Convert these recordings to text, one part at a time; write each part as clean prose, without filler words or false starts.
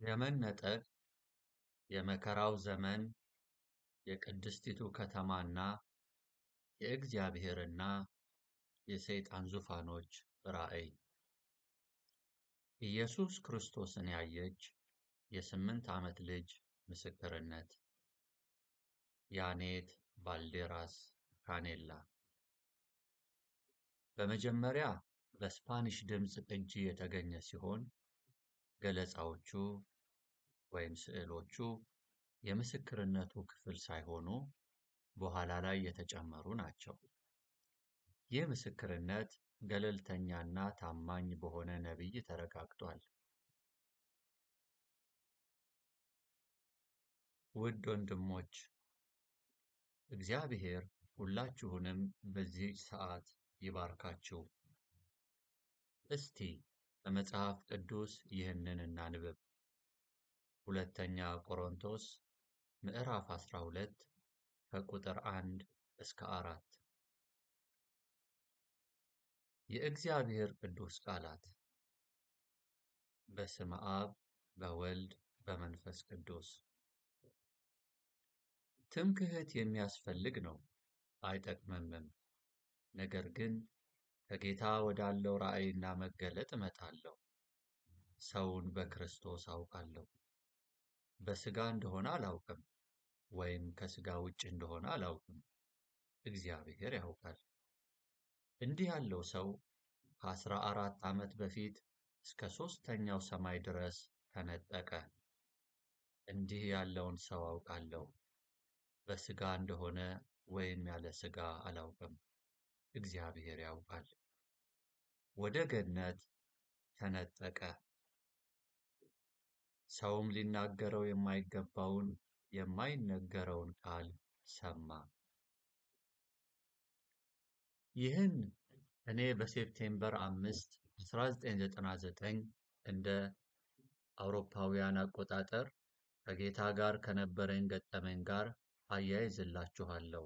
የመነጠቅ የመከራው ዘመን የቅድስቲቱ ከተማና የእግዚአብሔርና የሰይጣን ዙፋኖች ራእይ። ኢየሱስ ክርስቶስን ያየች የ8 ዓመት ልጅ ምስክርነት። ያኔት ቫልዴራስ ካኔላ። በመጀመሪያ በስፓኒሽ ድምፅ ቅጂ የተገኘ ሲሆን ገለጻዎቹ ስዕሎቹ የምስክርነቱ ክፍል ሳይሆኑ በኋላ ላይ የተጨመሩ ናቸው። ይህ ምስክርነት ገለልተኛና ታማኝ በሆነ ነቢይ ተረጋግጧል። ውድ ወንድሞች፣ እግዚአብሔር ሁላችሁንም በዚህ ሰዓት ይባርካችሁ። እስቲ በመጽሐፍ ቅዱስ ይህንን እናንብብ። ሁለተኛ ቆሮንቶስ ምዕራፍ 12 ከቁጥር 1 እስከ 4። የእግዚአብሔር ቅዱስ ቃላት። በስመ አብ በወልድ በመንፈስ ቅዱስ። ትምክህት የሚያስፈልግ ነው፣ አይጠቅምምም። ነገር ግን ከጌታ ወዳለው ራእይና መገለጥ እመጣለሁ። ሰውን በክርስቶስ አውቃለሁ። በሥጋ እንደሆነ አላውቅም፣ ወይም ከሥጋ ውጭ እንደሆነ አላውቅም። እግዚአብሔር ያውቃል። እንዲህ ያለው ሰው ከ14 ዓመት በፊት እስከ 3ኛው ሰማይ ድረስ ተነጠቀ። እንዲህ ያለውን ሰው አውቃለሁ። በሥጋ እንደሆነ ወይም ያለ ሥጋ አላውቅም። እግዚአብሔር ያውቃል። ወደ ገነት ተነጠቀ። ሰውም ሊናገረው የማይገባውን የማይነገረውን ቃል ሰማ። ይህን እኔ በሴፕቴምበር 5 1999 እንደ አውሮፓውያን አቆጣጠር ከጌታ ጋር ከነበረኝ ገጠመኝ ጋር አያይዝላችኋለሁ።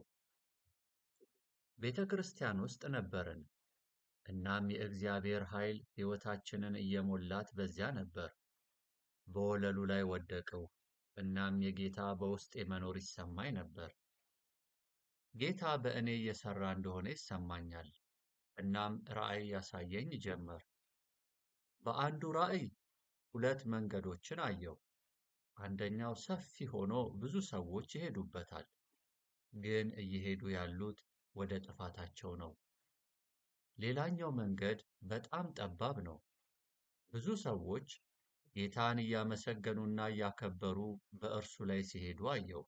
ቤተ ክርስቲያን ውስጥ ነበርን። እናም የእግዚአብሔር ኃይል ሕይወታችንን እየሞላት በዚያ ነበር። በወለሉ ላይ ወደቅሁ። እናም የጌታ በውስጤ መኖር ይሰማኝ ነበር። ጌታ በእኔ እየሰራ እንደሆነ ይሰማኛል። እናም ራእይ ያሳየኝ ጀመር። በአንዱ ራእይ 2 መንገዶችን አየሁ። አንደኛው ሰፊ ሆኖ ብዙ ሰዎች ይሄዱበታል፣ ግን እየሄዱ ያሉት ወደ ጥፋታቸው ነው። ሌላኛው መንገድ በጣም ጠባብ ነው። ብዙ ሰዎች ጌታን እያመሰገኑና እያከበሩ በእርሱ ላይ ሲሄዱ አየሁ።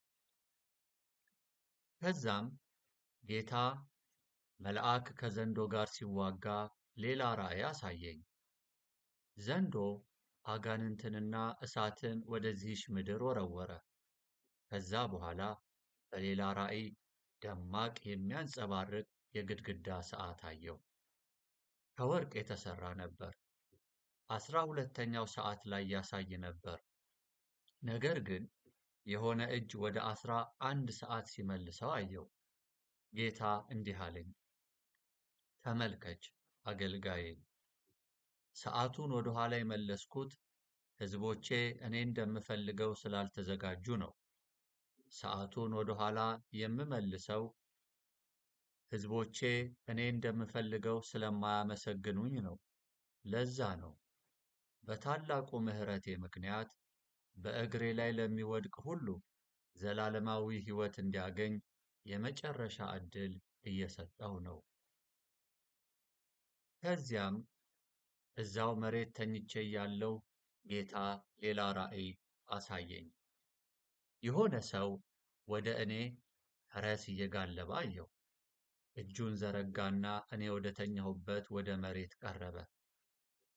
ከዛም ጌታ መልአክ ከዘንዶ ጋር ሲዋጋ ሌላ ራእይ አሳየኝ። ዘንዶ አጋንንትንና እሳትን ወደዚህች ምድር ወረወረ። ከዛ በኋላ በሌላ ራእይ ደማቅ የሚያንጸባርቅ የግድግዳ ሰዓት አየሁ። ከወርቅ የተሰራ ነበር። 12ኛው ሰዓት ላይ ያሳይ ነበር። ነገር ግን የሆነ እጅ ወደ 11 ሰዓት ሲመልሰው አየሁ። ጌታ እንዲህ አለኝ፣ ተመልከች አገልጋዬን። ሰዓቱን ወደ ኋላ የመለስኩት ሕዝቦቼ እኔ እንደምፈልገው ስላልተዘጋጁ ነው። ሰዓቱን ወደ ኋላ የምመልሰው ሕዝቦቼ እኔ እንደምፈልገው ስለማያመሰግኑኝ ነው። ለዛ ነው። በታላቁ ምሕረቴ ምክንያት በእግሬ ላይ ለሚወድቅ ሁሉ ዘላለማዊ ሕይወት እንዲያገኝ የመጨረሻ ዕድል እየሰጠሁ ነው። ከዚያም እዛው መሬት ተኝቼ ያለው ጌታ ሌላ ራእይ አሳየኝ። የሆነ ሰው ወደ እኔ ፈረስ እየጋለበ አየሁ። እጁን ዘረጋና እኔ ወደ ተኛሁበት ወደ መሬት ቀረበ።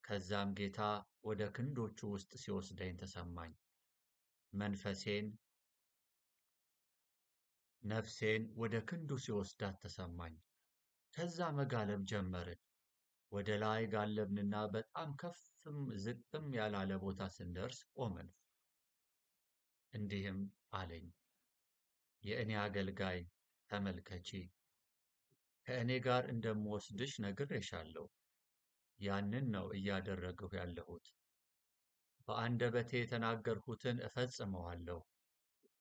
ከዛም ጌታ ወደ ክንዶቹ ውስጥ ሲወስደኝ ተሰማኝ። ነፍሴን ወደ ክንዱ ሲወስዳት ተሰማኝ። ከዛ መጋለብ ጀመርን። ወደ ላይ ጋለብንና በጣም ከፍም ዝቅም ያላለ ቦታ ስንደርስ ቆምን። እንዲህም አለኝ፣ የእኔ አገልጋይ ተመልከቺ፣ ከእኔ ጋር እንደምወስድሽ ነግሬሻለሁ። ያንን ነው እያደረግሁ ያለሁት። በአንደበቴ የተናገርሁትን እፈጽመዋለሁ፣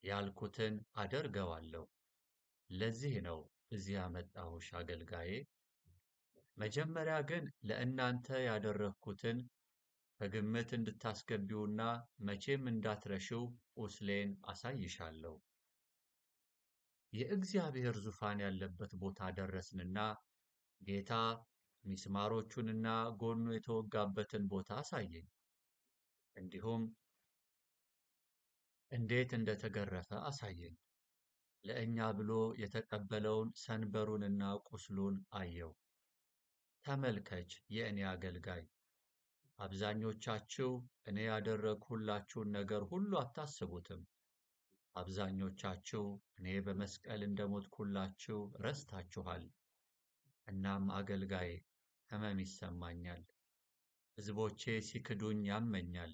ያልኩትን አደርገዋለሁ። ለዚህ ነው እዚህ ያመጣሁሽ አገልጋዬ። መጀመሪያ ግን ለእናንተ ያደረግሁትን ከግምት እንድታስገቢውና መቼም እንዳትረሺው ቁስሌን አሳይሻለሁ። የእግዚአብሔር ዙፋን ያለበት ቦታ ደረስንና ጌታ ሚስማሮቹንና ጎኑ የተወጋበትን ቦታ አሳየኝ። እንዲሁም እንዴት እንደተገረፈ አሳየኝ። ለእኛ ብሎ የተቀበለውን ሰንበሩንና ቁስሉን አየው። ተመልከች የእኔ አገልጋይ። አብዛኞቻችሁ እኔ ያደረግሁላችሁን ነገር ሁሉ አታስቡትም። አብዛኞቻችሁ እኔ በመስቀል እንደሞትኩላችሁ ረስታችኋል። እናም አገልጋዬ ሕመም ይሰማኛል። ሕዝቦቼ ሲክዱኝ ያመኛል።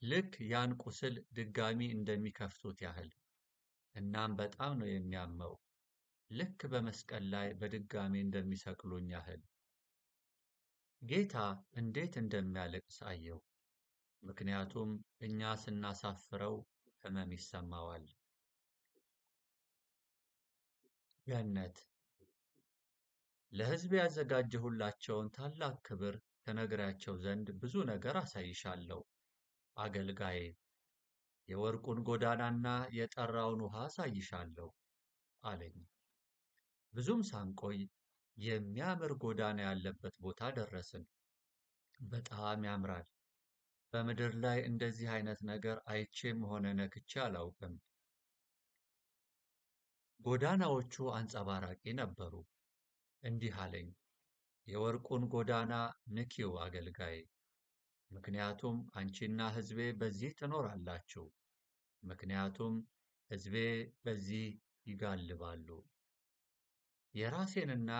ልክ ያን ቁስል ድጋሚ እንደሚከፍቱት ያህል። እናም በጣም ነው የሚያመው። ልክ በመስቀል ላይ በድጋሚ እንደሚሰቅሉኝ ያህል። ጌታ እንዴት እንደሚያለቅስ አየው። ምክንያቱም እኛ ስናሳፍረው ሕመም ይሰማዋል። ገነት ለሕዝቤ ያዘጋጀሁላቸውን ታላቅ ክብር ትነግሪያቸው ዘንድ ብዙ ነገር አሳይሻለሁ። አገልጋዬ የወርቁን ጎዳናና የጠራውን ውሃ አሳይሻለሁ አለኝ። ብዙም ሳንቆይ የሚያምር ጎዳና ያለበት ቦታ ደረስን። በጣም ያምራል። በምድር ላይ እንደዚህ አይነት ነገር አይቼም ሆነ ነክቼ አላውቅም። ጎዳናዎቹ አንጸባራቂ ነበሩ። እንዲህ አለኝ፣ የወርቁን ጎዳና ንኪው አገልጋዬ፣ ምክንያቱም አንቺና ሕዝቤ በዚህ ትኖራላችሁ። ምክንያቱም ሕዝቤ በዚህ ይጋልባሉ። የራሴንና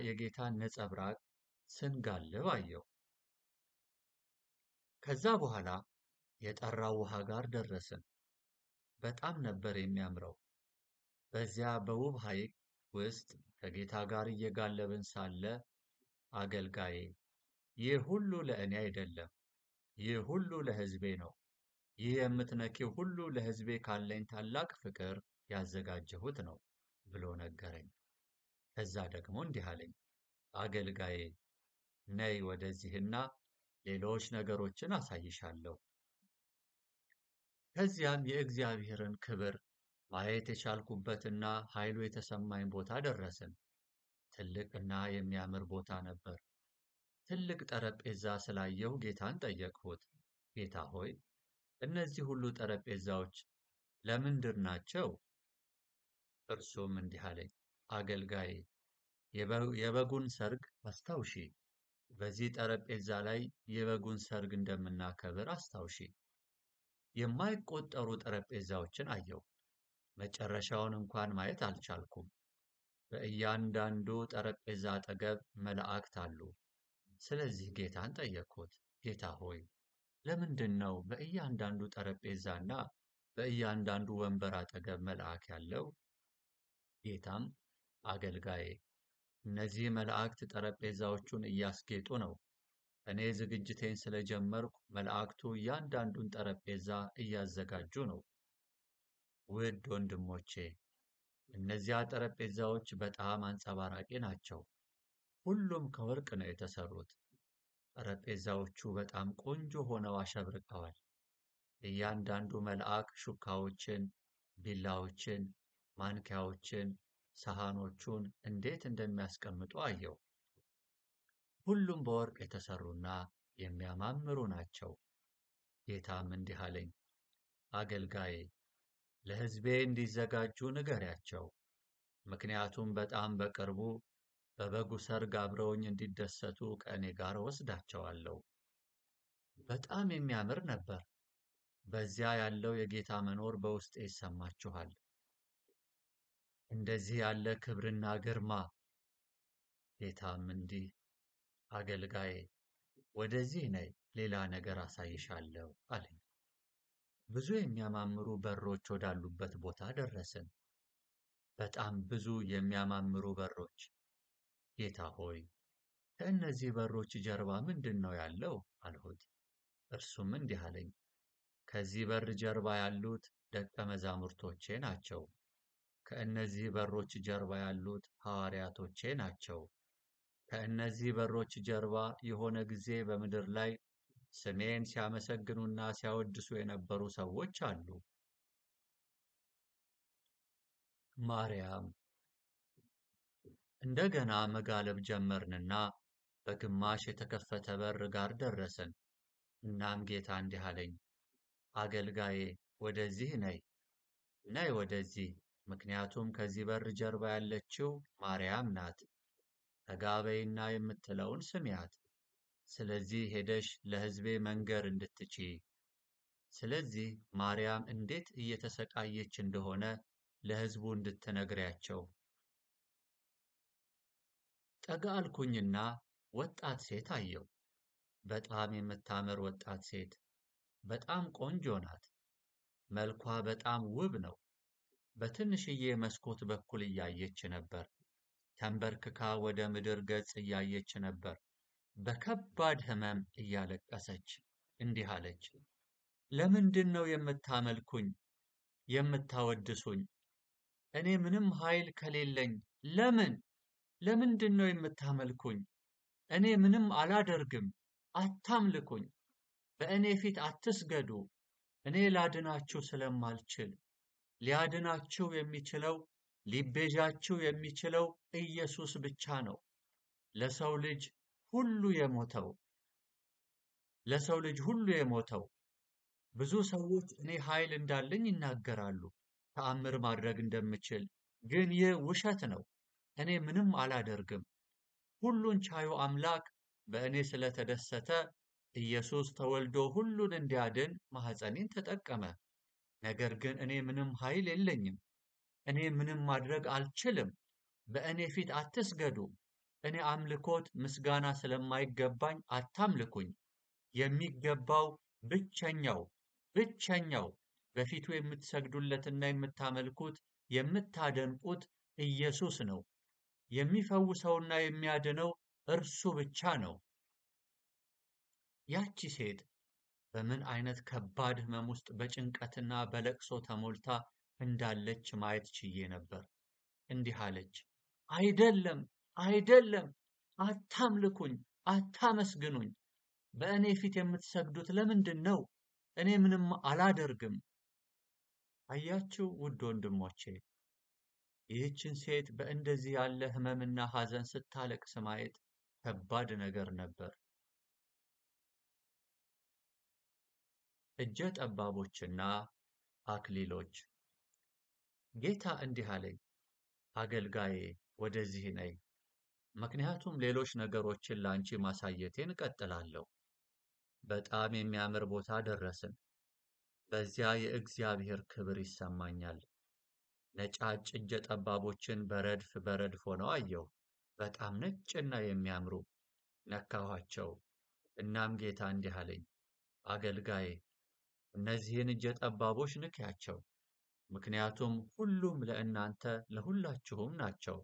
የጌታን ነጸብራቅ ስንጋልብ አየሁ። ከዛ በኋላ የጠራው ውሃ ጋር ደረስን። በጣም ነበር የሚያምረው። በዚያ በውብ ሐይቅ ውስጥ ከጌታ ጋር እየጋለብን ሳለ አገልጋዬ፣ ይህ ሁሉ ለእኔ አይደለም፣ ይህ ሁሉ ለሕዝቤ ነው። ይህ የምትነኪው ሁሉ ለሕዝቤ ካለኝ ታላቅ ፍቅር ያዘጋጀሁት ነው ብሎ ነገረኝ። ከዛ ደግሞ እንዲህ አለኝ፣ አገልጋዬ ነይ ወደዚህና ሌሎች ነገሮችን አሳይሻለሁ። ከዚያም የእግዚአብሔርን ክብር ማየት የቻልኩበትና ኃይሉ የተሰማኝ ቦታ ደረስን። ትልቅና የሚያምር ቦታ ነበር። ትልቅ ጠረጴዛ ስላየሁ ጌታን ጠየቅሁት። ጌታ ሆይ፣ እነዚህ ሁሉ ጠረጴዛዎች ለምንድር ናቸው? እርሱም እንዲህ አለኝ፣ አገልጋዬ የበጉን ሰርግ አስታውሺ። በዚህ ጠረጴዛ ላይ የበጉን ሰርግ እንደምናከብር አስታውሺ። የማይቆጠሩ ጠረጴዛዎችን አየሁ። መጨረሻውን እንኳን ማየት አልቻልኩም። በእያንዳንዱ ጠረጴዛ አጠገብ መላእክት አሉ። ስለዚህ ጌታን ጠየቅሁት፣ ጌታ ሆይ ለምንድን ነው በእያንዳንዱ ጠረጴዛና በእያንዳንዱ ወንበር አጠገብ መልአክ ያለው? ጌታም አገልጋዬ እነዚህ መላእክት ጠረጴዛዎቹን እያስጌጡ ነው። እኔ ዝግጅቴን ስለጀመርኩ መላእክቱ እያንዳንዱን ጠረጴዛ እያዘጋጁ ነው። ውድ ወንድሞቼ፣ እነዚያ ጠረጴዛዎች በጣም አንጸባራቂ ናቸው። ሁሉም ከወርቅ ነው የተሰሩት። ጠረጴዛዎቹ በጣም ቆንጆ ሆነው አሸብርቀዋል። እያንዳንዱ መልአክ ሹካዎችን፣ ቢላዎችን፣ ማንኪያዎችን፣ ሰሃኖቹን እንዴት እንደሚያስቀምጡ አየሁ። ሁሉም በወርቅ የተሰሩና የሚያማምሩ ናቸው። ጌታም እንዲህ አለኝ፣ አገልጋዬ ለሕዝቤ እንዲዘጋጁ ንገሪያቸው፣ ምክንያቱም በጣም በቅርቡ በበጉ ሰርግ አብረውኝ እንዲደሰቱ ከእኔ ጋር ወስዳቸዋለሁ። በጣም የሚያምር ነበር። በዚያ ያለው የጌታ መኖር በውስጤ ይሰማችኋል። እንደዚህ ያለ ክብርና ግርማ። ጌታም እንዲህ፣ አገልጋዬ ወደዚህ ነይ፣ ሌላ ነገር አሳይሻለሁ አለኝ። ብዙ የሚያማምሩ በሮች ወዳሉበት ቦታ ደረስን። በጣም ብዙ የሚያማምሩ በሮች። ጌታ ሆይ ከእነዚህ በሮች ጀርባ ምንድን ነው ያለው አልሁት። እርሱም እንዲህ አለኝ፣ ከዚህ በር ጀርባ ያሉት ደቀ መዛሙርቶቼ ናቸው። ከእነዚህ በሮች ጀርባ ያሉት ሐዋርያቶቼ ናቸው። ከእነዚህ በሮች ጀርባ የሆነ ጊዜ በምድር ላይ ስሜን ሲያመሰግኑና ሲያወድሱ የነበሩ ሰዎች አሉ። ማርያም እንደገና መጋለብ ጀመርንና በግማሽ የተከፈተ በር ጋር ደረስን። እናም ጌታ እንዲህ አለኝ፣ አገልጋዬ ወደዚህ ነይ፣ ነይ ወደዚህ፣ ምክንያቱም ከዚህ በር ጀርባ ያለችው ማርያም ናት። ጠጋ በይና የምትለውን ስሚያት። ስለዚህ ሄደሽ ለሕዝቤ መንገር እንድትችይ። ስለዚህ ማርያም እንዴት እየተሰቃየች እንደሆነ ለሕዝቡ እንድትነግሪያቸው። ጠጋ አልኩኝና ወጣት ሴት አየሁ። በጣም የምታምር ወጣት ሴት፣ በጣም ቆንጆ ናት። መልኳ በጣም ውብ ነው። በትንሽዬ መስኮት በኩል እያየች ነበር። ተንበርክካ ወደ ምድር ገጽ እያየች ነበር። በከባድ ሕመም እያለቀሰች እንዲህ አለች፣ ለምንድን ነው የምታመልኩኝ የምታወድሱኝ? እኔ ምንም ኃይል ከሌለኝ ለምንድን ነው የምታመልኩኝ? እኔ ምንም አላደርግም። አታምልኩኝ። በእኔ ፊት አትስገዱ። እኔ ላድናችሁ ስለማልችል። ሊያድናችሁ የሚችለው ሊቤዣችሁ የሚችለው ኢየሱስ ብቻ ነው። ለሰው ልጅ ሁሉ የሞተው። ብዙ ሰዎች እኔ ኃይል እንዳለኝ ይናገራሉ፣ ተአምር ማድረግ እንደምችል። ግን ይህ ውሸት ነው። እኔ ምንም አላደርግም። ሁሉን ቻዩ አምላክ በእኔ ስለተደሰተ ኢየሱስ ተወልዶ ሁሉን እንዲያድን ማኅፀኔን ተጠቀመ። ነገር ግን እኔ ምንም ኃይል የለኝም። እኔ ምንም ማድረግ አልችልም። በእኔ ፊት አትስገዱ። እኔ አምልኮት ምስጋና ስለማይገባኝ አታምልኩኝ። የሚገባው ብቸኛው በፊቱ የምትሰግዱለትና የምታመልኩት የምታደንቁት ኢየሱስ ነው። የሚፈውሰውና የሚያድነው እርሱ ብቻ ነው። ያቺ ሴት በምን አይነት ከባድ ሕመም ውስጥ በጭንቀትና በለቅሶ ተሞልታ እንዳለች ማየት ችዬ ነበር። እንዲህ አለች፣ አይደለም፣ አታምልኩኝ፣ አታመስግኑኝ። በእኔ ፊት የምትሰግዱት ለምንድን ነው? እኔ ምንም አላደርግም። አያችሁ ውድ ወንድሞቼ፣ ይህችን ሴት በእንደዚህ ያለ ሕመምና ሐዘን ስታለቅስ ማየት ከባድ ነገር ነበር። እጀ ጠባቦችና አክሊሎች። ጌታ እንዲህ አለኝ፣ አገልጋዬ ወደዚህ ነይ፣ ምክንያቱም ሌሎች ነገሮችን ላንቺ ማሳየቴን እቀጥላለሁ። በጣም የሚያምር ቦታ ደረስን። በዚያ የእግዚአብሔር ክብር ይሰማኛል። ነጫጭ እጀ ጠባቦችን በረድፍ ሆነው አየሁ። በጣም ነጭና የሚያምሩ። ነካኋቸው። እናም ጌታ እንዲህ አለኝ፣ አገልጋዬ እነዚህን እጀ ጠባቦች ንኪያቸው፣ ምክንያቱም ሁሉም ለእናንተ ለሁላችሁም ናቸው።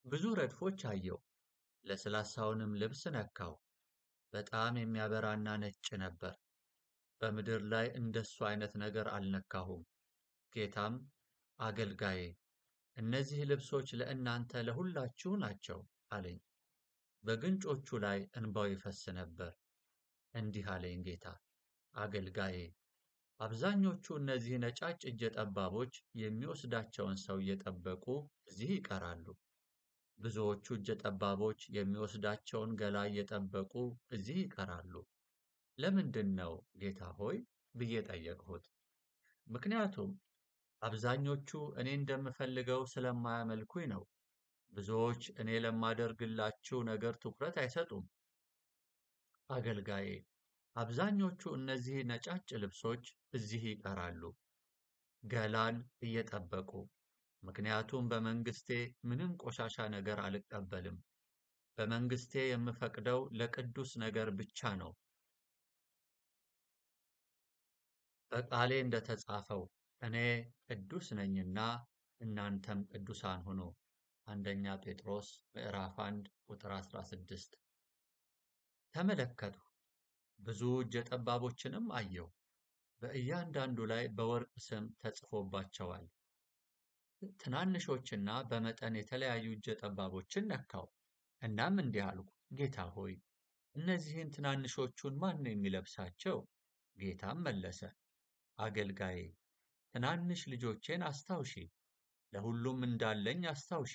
ብዙ ረድፎች አየሁ። ለስላሳውንም ልብስ ነካው። በጣም የሚያበራና ነጭ ነበር። በምድር ላይ እንደሱ አይነት ነገር አልነካሁም። ጌታም አገልጋዬ እነዚህ ልብሶች ለእናንተ ለሁላችሁ ናቸው አለኝ። በግንጮቹ ላይ እንባው ይፈስ ነበር። እንዲህ አለኝ ጌታ፣ አገልጋዬ አብዛኞቹ እነዚህ ነጫጭ እጀ ጠባቦች የሚወስዳቸውን ሰው እየጠበቁ እዚህ ይቀራሉ። ብዙዎቹ እጀ ጠባቦች የሚወስዳቸውን ገላ እየጠበቁ እዚህ ይቀራሉ። ለምንድን ነው ጌታ ሆይ ብዬ ጠየቅሁት። ምክንያቱም አብዛኞቹ እኔ እንደምፈልገው ስለማያመልኩኝ ነው። ብዙዎች እኔ ለማደርግላችሁ ነገር ትኩረት አይሰጡም። አገልጋዬ አብዛኞቹ እነዚህ ነጫጭ ልብሶች እዚህ ይቀራሉ፣ ገላን እየጠበቁ። ምክንያቱም በመንግስቴ ምንም ቆሻሻ ነገር አልቀበልም። በመንግስቴ የምፈቅደው ለቅዱስ ነገር ብቻ ነው። በቃሌ እንደተጻፈው እኔ ቅዱስ ነኝና እናንተም ቅዱሳን ሁኑ። አንደኛ ጴጥሮስ ምዕራፍ 1 ቁጥር 16። ተመለከትሁ፣ ብዙ እጀ ጠባቦችንም አየሁ፣ በእያንዳንዱ ላይ በወርቅ ስም ተጽፎባቸዋል። ትናንሾችና በመጠን የተለያዩ እጀ ጠባቦችን ነካው። እናም እንዲህ አልኩ፣ ጌታ ሆይ እነዚህን ትናንሾቹን ማን ነው የሚለብሳቸው? ጌታም መለሰ፣ አገልጋዬ፣ ትናንሽ ልጆቼን አስታውሺ፣ ለሁሉም እንዳለኝ አስታውሺ።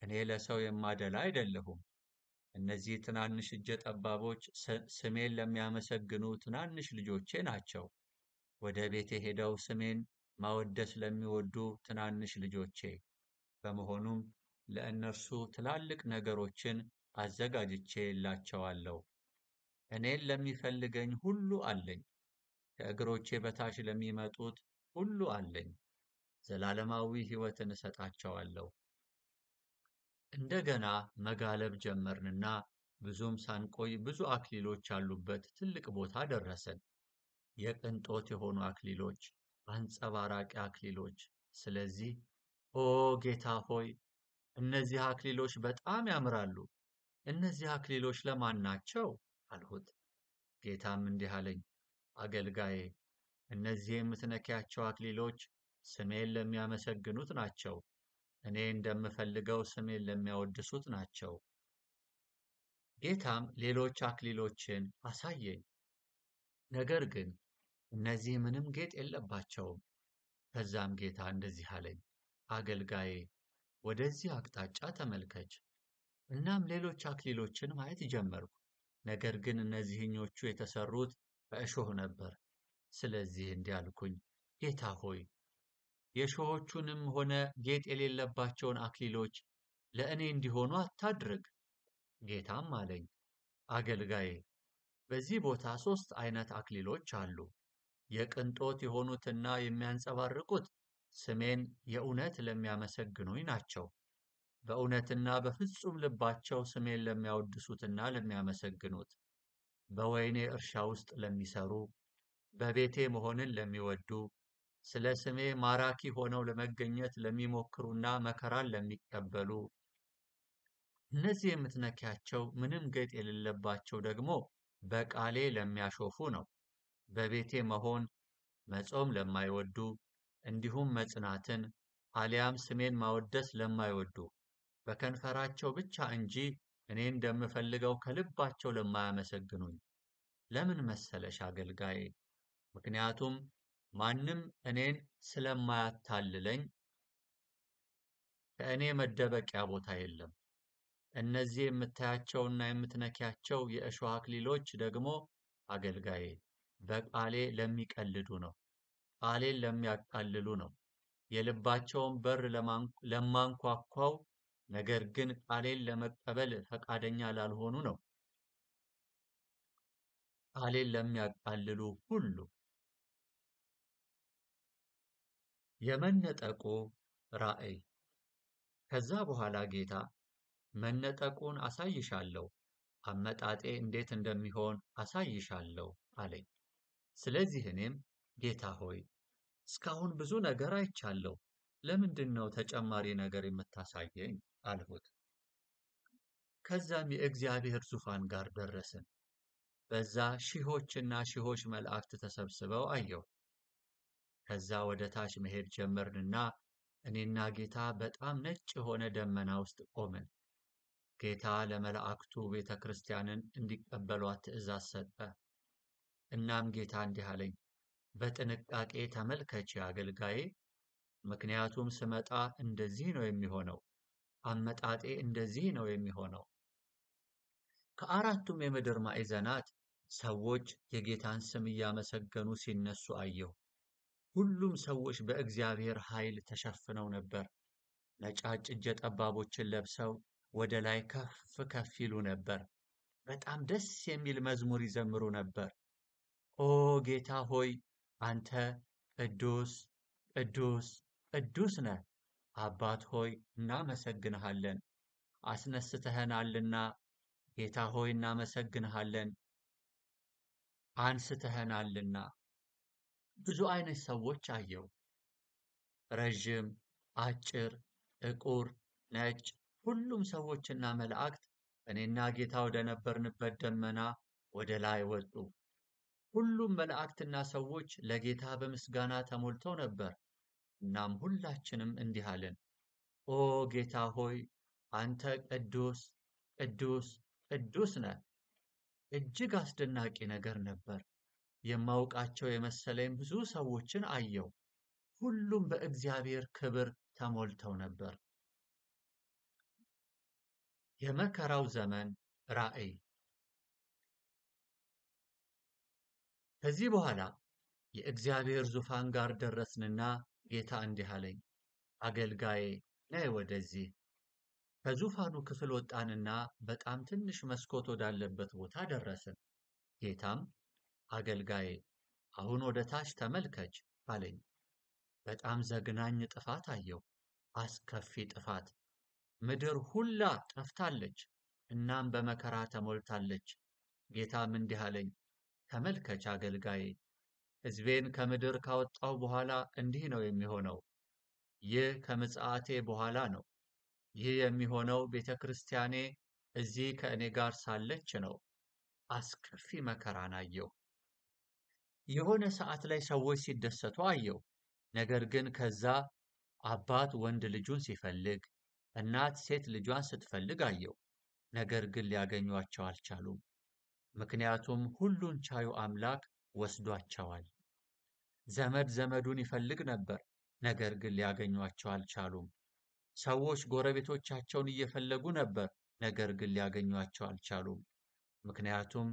እኔ ለሰው የማደላ አይደለሁም። እነዚህ ትናንሽ እጀ ጠባቦች ስሜን ለሚያመሰግኑ ትናንሽ ልጆቼ ናቸው። ወደ ቤቴ ሄደው ስሜን ማወደስ ለሚወዱ ትናንሽ ልጆቼ። በመሆኑም ለእነርሱ ትላልቅ ነገሮችን አዘጋጅቼላቸዋለሁ። እኔን ለሚፈልገኝ ሁሉ አለኝ። ከእግሮቼ በታች ለሚመጡት ሁሉ አለኝ። ዘላለማዊ ሕይወትን እሰጣቸዋለሁ። እንደገና መጋለብ ጀመርንና ብዙም ሳንቆይ ብዙ አክሊሎች ያሉበት ትልቅ ቦታ ደረሰን። የቅንጦት የሆኑ አክሊሎች፣ አንጸባራቂ አክሊሎች። ስለዚህ ኦ ጌታ ሆይ እነዚህ አክሊሎች በጣም ያምራሉ። እነዚህ አክሊሎች ለማን ናቸው? አልሁት። ጌታም እንዲህ አለኝ፣ አገልጋዬ፣ እነዚህ የምትነኪያቸው አክሊሎች ስሜን ለሚያመሰግኑት ናቸው። እኔ እንደምፈልገው ስሜን ለሚያወድሱት ናቸው። ጌታም ሌሎች አክሊሎችን አሳየኝ። ነገር ግን እነዚህ ምንም ጌጥ የለባቸውም። ከዛም ጌታ እንደዚህ አለኝ፣ አገልጋዬ፣ ወደዚህ አቅጣጫ ተመልከች። እናም ሌሎች አክሊሎችን ማየት ጀመርኩ። ነገር ግን እነዚህኞቹ የተሰሩት በእሾህ ነበር። ስለዚህ እንዲህ አልኩኝ፣ ጌታ ሆይ የእሾሆቹንም ሆነ ጌጥ የሌለባቸውን አክሊሎች ለእኔ እንዲሆኑ አታድርግ። ጌታም አለኝ፣ አገልጋዬ፣ በዚህ ቦታ 3 አይነት አክሊሎች አሉ። የቅንጦት የሆኑትና የሚያንጸባርቁት ስሜን የእውነት ለሚያመሰግኑኝ ናቸው። በእውነትና በፍጹም ልባቸው ስሜን ለሚያወድሱትና ለሚያመሰግኑት፣ በወይኔ እርሻ ውስጥ ለሚሰሩ፣ በቤቴ መሆንን ለሚወዱ፣ ስለ ስሜ ማራኪ ሆነው ለመገኘት ለሚሞክሩና መከራን ለሚቀበሉ። እነዚህ የምትነኪያቸው ምንም ጌጥ የሌለባቸው ደግሞ በቃሌ ለሚያሾፉ ነው። በቤቴ መሆን መጾም ለማይወዱ፣ እንዲሁም መጽናትን አሊያም ስሜን ማወደስ ለማይወዱ፣ በከንፈራቸው ብቻ እንጂ እኔ እንደምፈልገው ከልባቸው ለማያመሰግኑኝ። ለምን መሰለሽ አገልጋዬ? ምክንያቱም ማንም እኔን ስለማያታልለኝ ከእኔ መደበቂያ ቦታ የለም። እነዚህ የምታያቸውና የምትነኪያቸው የእሾህ አክሊሎች ደግሞ አገልጋዬ በቃሌ ለሚቀልዱ ነው። ቃሌን ለሚያቃልሉ ነው። የልባቸውን በር ለማንኳኳው፣ ነገር ግን ቃሌን ለመቀበል ፈቃደኛ ላልሆኑ ነው። ቃሌን ለሚያቃልሉ ሁሉ። የመነጠቁ ራእይ። ከዛ በኋላ ጌታ መነጠቁን አሳይሻለሁ፣ አመጣጤ እንዴት እንደሚሆን አሳይሻለሁ አለኝ። ስለዚህ እኔም ጌታ ሆይ እስካሁን ብዙ ነገር አይቻለሁ፣ ለምንድን ነው ተጨማሪ ነገር የምታሳየኝ? አልሁት። ከዛም የእግዚአብሔር ዙፋን ጋር ደረስን። በዛ ሺዎችና ሺዎች መላእክት ተሰብስበው አየሁ። ከዛ ወደ ታች መሄድ ጀመርንና እኔና ጌታ በጣም ነጭ የሆነ ደመና ውስጥ ቆምን። ጌታ ለመላእክቱ ቤተ ክርስቲያንን እንዲቀበሏት ትእዛዝ ሰጠ። እናም ጌታ እንዲህ አለኝ፣ በጥንቃቄ ተመልከቺ አገልጋዬ፣ ምክንያቱም ስመጣ እንደዚህ ነው የሚሆነው። አመጣጤ እንደዚህ ነው የሚሆነው። ከአራቱም የምድር ማዕዘናት ሰዎች የጌታን ስም እያመሰገኑ ሲነሱ አየሁ። ሁሉም ሰዎች በእግዚአብሔር ኃይል ተሸፍነው ነበር። ነጫጭ እጀ ጠባቦችን ለብሰው ወደ ላይ ከፍ ከፍ ይሉ ነበር። በጣም ደስ የሚል መዝሙር ይዘምሩ ነበር። ኦ ጌታ ሆይ አንተ ቅዱስ ቅዱስ ቅዱስ ነህ። አባት ሆይ እናመሰግንሃለን። አስነስተኸናልና ጌታ ሆይ እናመሰግንሃለን። አንስተኸናልና። ብዙ አይነት ሰዎች አየሁ። ረዥም፣ አጭር፣ ጥቁር፣ ነጭ፣ ሁሉም ሰዎችና መላእክት እኔና ጌታ ወደ ነበርንበት ደመና ወደ ላይ ወጡ። ሁሉም መላእክትና ሰዎች ለጌታ በምስጋና ተሞልተው ነበር። እናም ሁላችንም እንዲህ አልን፣ ኦ ጌታ ሆይ፣ አንተ ቅዱስ፣ ቅዱስ፣ ቅዱስ ነህ። እጅግ አስደናቂ ነገር ነበር። የማውቃቸው የመሰለኝ ብዙ ሰዎችን አየሁ። ሁሉም በእግዚአብሔር ክብር ተሞልተው ነበር። የመከራው ዘመን ራእይ። ከዚህ በኋላ የእግዚአብሔር ዙፋን ጋር ደረስንና ጌታ እንዲህ አለኝ፣ አገልጋዬ ነይ ወደዚህ። ከዙፋኑ ክፍል ወጣንና በጣም ትንሽ መስኮት ወዳለበት ቦታ ደረስን። ጌታም አገልጋዬ አሁን ወደ ታች ተመልከች አለኝ። በጣም ዘግናኝ ጥፋት አየሁ፣ አስከፊ ጥፋት። ምድር ሁላ ጠፍታለች፣ እናም በመከራ ተሞልታለች። ጌታም እንዲህ አለኝ፣ ተመልከች አገልጋዬ፣ ሕዝቤን ከምድር ካወጣሁ በኋላ እንዲህ ነው የሚሆነው። ይህ ከምጽአቴ በኋላ ነው። ይህ የሚሆነው ቤተ ክርስቲያኔ እዚህ ከእኔ ጋር ሳለች ነው። አስከፊ መከራን አየሁ። የሆነ ሰዓት ላይ ሰዎች ሲደሰቱ አየሁ። ነገር ግን ከዛ አባት ወንድ ልጁን ሲፈልግ፣ እናት ሴት ልጇን ስትፈልግ አየሁ። ነገር ግን ሊያገኟቸው አልቻሉም። ምክንያቱም ሁሉን ቻዩ አምላክ ወስዷቸዋል። ዘመድ ዘመዱን ይፈልግ ነበር፣ ነገር ግን ሊያገኟቸው አልቻሉም። ሰዎች ጎረቤቶቻቸውን እየፈለጉ ነበር፣ ነገር ግን ሊያገኟቸው አልቻሉም። ምክንያቱም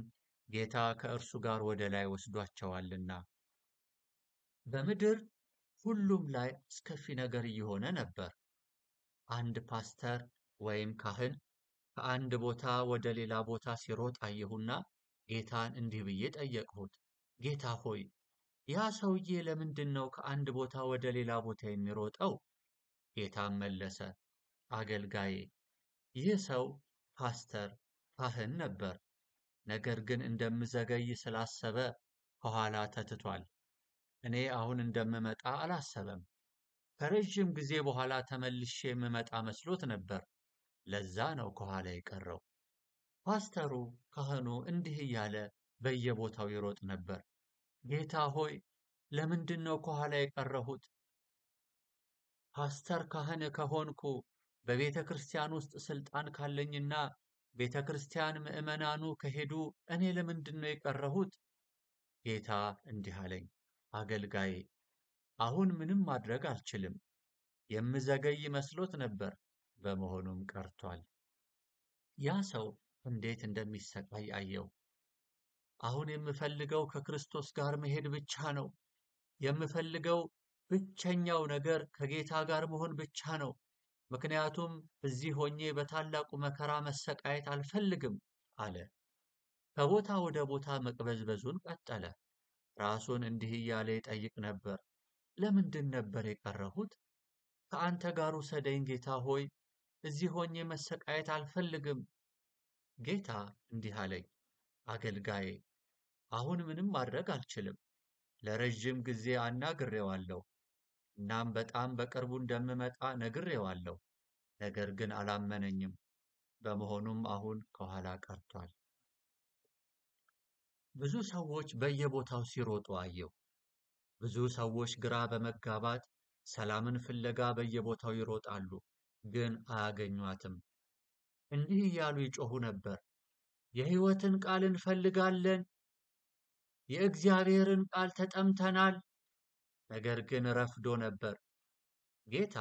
ጌታ ከእርሱ ጋር ወደ ላይ ወስዷቸዋልና። በምድር ሁሉም ላይ አስከፊ ነገር እየሆነ ነበር። አንድ ፓስተር ወይም ካህን ከአንድ ቦታ ወደ ሌላ ቦታ ሲሮጥ አየሁና ጌታን እንዲህ ብዬ ጠየቅሁት፣ ጌታ ሆይ፣ ያ ሰውዬ ለምንድን ነው ከአንድ ቦታ ወደ ሌላ ቦታ የሚሮጠው? ጌታም መለሰ፣ አገልጋዬ፣ ይህ ሰው ፓስተር ካህን ነበር። ነገር ግን እንደምዘገይ ስላሰበ ከኋላ ተትቷል። እኔ አሁን እንደምመጣ አላሰበም። ከረዥም ጊዜ በኋላ ተመልሼ የምመጣ መስሎት ነበር። ለዛ ነው ከኋላ የቀረው። ፓስተሩ ካህኑ እንዲህ እያለ በየቦታው ይሮጥ ነበር። ጌታ ሆይ፣ ለምንድን ነው ከኋላ የቀረሁት? ፓስተር ካህን ከሆንኩ በቤተ ክርስቲያን ውስጥ ስልጣን ካለኝና ቤተ ክርስቲያን ምዕመናኑ ከሄዱ እኔ ለምንድን ነው የቀረሁት? ጌታ እንዲህ አለኝ፣ አገልጋዬ፣ አሁን ምንም ማድረግ አልችልም። የምዘገይ መስሎት ነበር፣ በመሆኑም ቀርቷል። ያ ሰው እንዴት እንደሚሰቃይ አየው። አሁን የምፈልገው ከክርስቶስ ጋር መሄድ ብቻ ነው። የምፈልገው ብቸኛው ነገር ከጌታ ጋር መሆን ብቻ ነው። ምክንያቱም እዚህ ሆኜ በታላቁ መከራ መሰቃየት አልፈልግም አለ። ከቦታ ወደ ቦታ መቅበዝበዙን ቀጠለ። ራሱን እንዲህ እያለ ይጠይቅ ነበር፣ ለምንድን ነበር የቀረሁት? ከአንተ ጋር ውሰደኝ ጌታ ሆይ፣ እዚህ ሆኜ መሰቃየት አልፈልግም። ጌታ እንዲህ አለኝ፣ አገልጋዬ፣ አሁን ምንም ማድረግ አልችልም። ለረጅም ጊዜ አናግሬዋለሁ። እናም በጣም በቅርቡ እንደምመጣ ነግሬዋለሁ። ነገር ግን አላመነኝም። በመሆኑም አሁን ከኋላ ቀርቷል። ብዙ ሰዎች በየቦታው ሲሮጡ አየሁ። ብዙ ሰዎች ግራ በመጋባት ሰላምን ፍለጋ በየቦታው ይሮጣሉ፣ ግን አያገኟትም። እንዲህ እያሉ ይጮኹ ነበር፣ የሕይወትን ቃል እንፈልጋለን፣ የእግዚአብሔርን ቃል ተጠምተናል። ነገር ግን ረፍዶ ነበር። ጌታ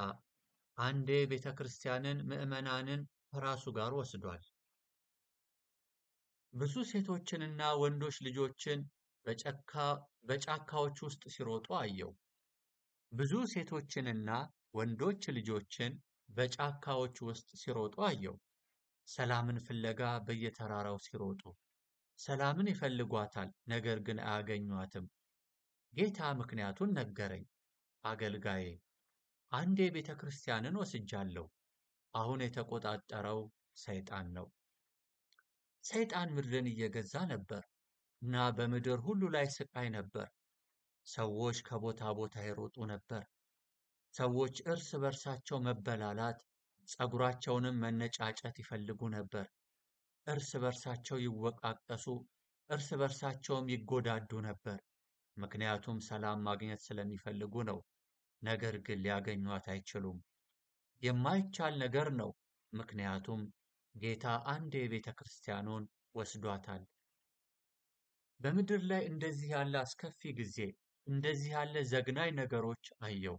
አንዴ ቤተ ክርስቲያንን ምዕመናንን ከራሱ ጋር ወስዷል። ብዙ ሴቶችንና ወንዶች ልጆችን በጫካዎች ውስጥ ሲሮጡ አየው። ብዙ ሴቶችንና ወንዶች ልጆችን በጫካዎች ውስጥ ሲሮጡ አየው። ሰላምን ፍለጋ በየተራራው ሲሮጡ፣ ሰላምን ይፈልጓታል፣ ነገር ግን አያገኟትም። ጌታ ምክንያቱን ነገረኝ። አገልጋዬ፣ አንዴ ቤተ ክርስቲያንን ወስጃለሁ። አሁን የተቆጣጠረው ሰይጣን ነው። ሰይጣን ምድርን እየገዛ ነበር እና በምድር ሁሉ ላይ ስቃይ ነበር። ሰዎች ከቦታ ቦታ ይሮጡ ነበር። ሰዎች እርስ በርሳቸው መበላላት፣ ፀጉራቸውንም መነጫጨት ይፈልጉ ነበር። እርስ በርሳቸው ይወቃቀሱ፣ እርስ በርሳቸውም ይጎዳዱ ነበር። ምክንያቱም ሰላም ማግኘት ስለሚፈልጉ ነው። ነገር ግን ሊያገኟት አይችሉም። የማይቻል ነገር ነው። ምክንያቱም ጌታ አንዴ ቤተ ክርስቲያኑን ወስዷታል። በምድር ላይ እንደዚህ ያለ አስከፊ ጊዜ፣ እንደዚህ ያለ ዘግናኝ ነገሮች አየው።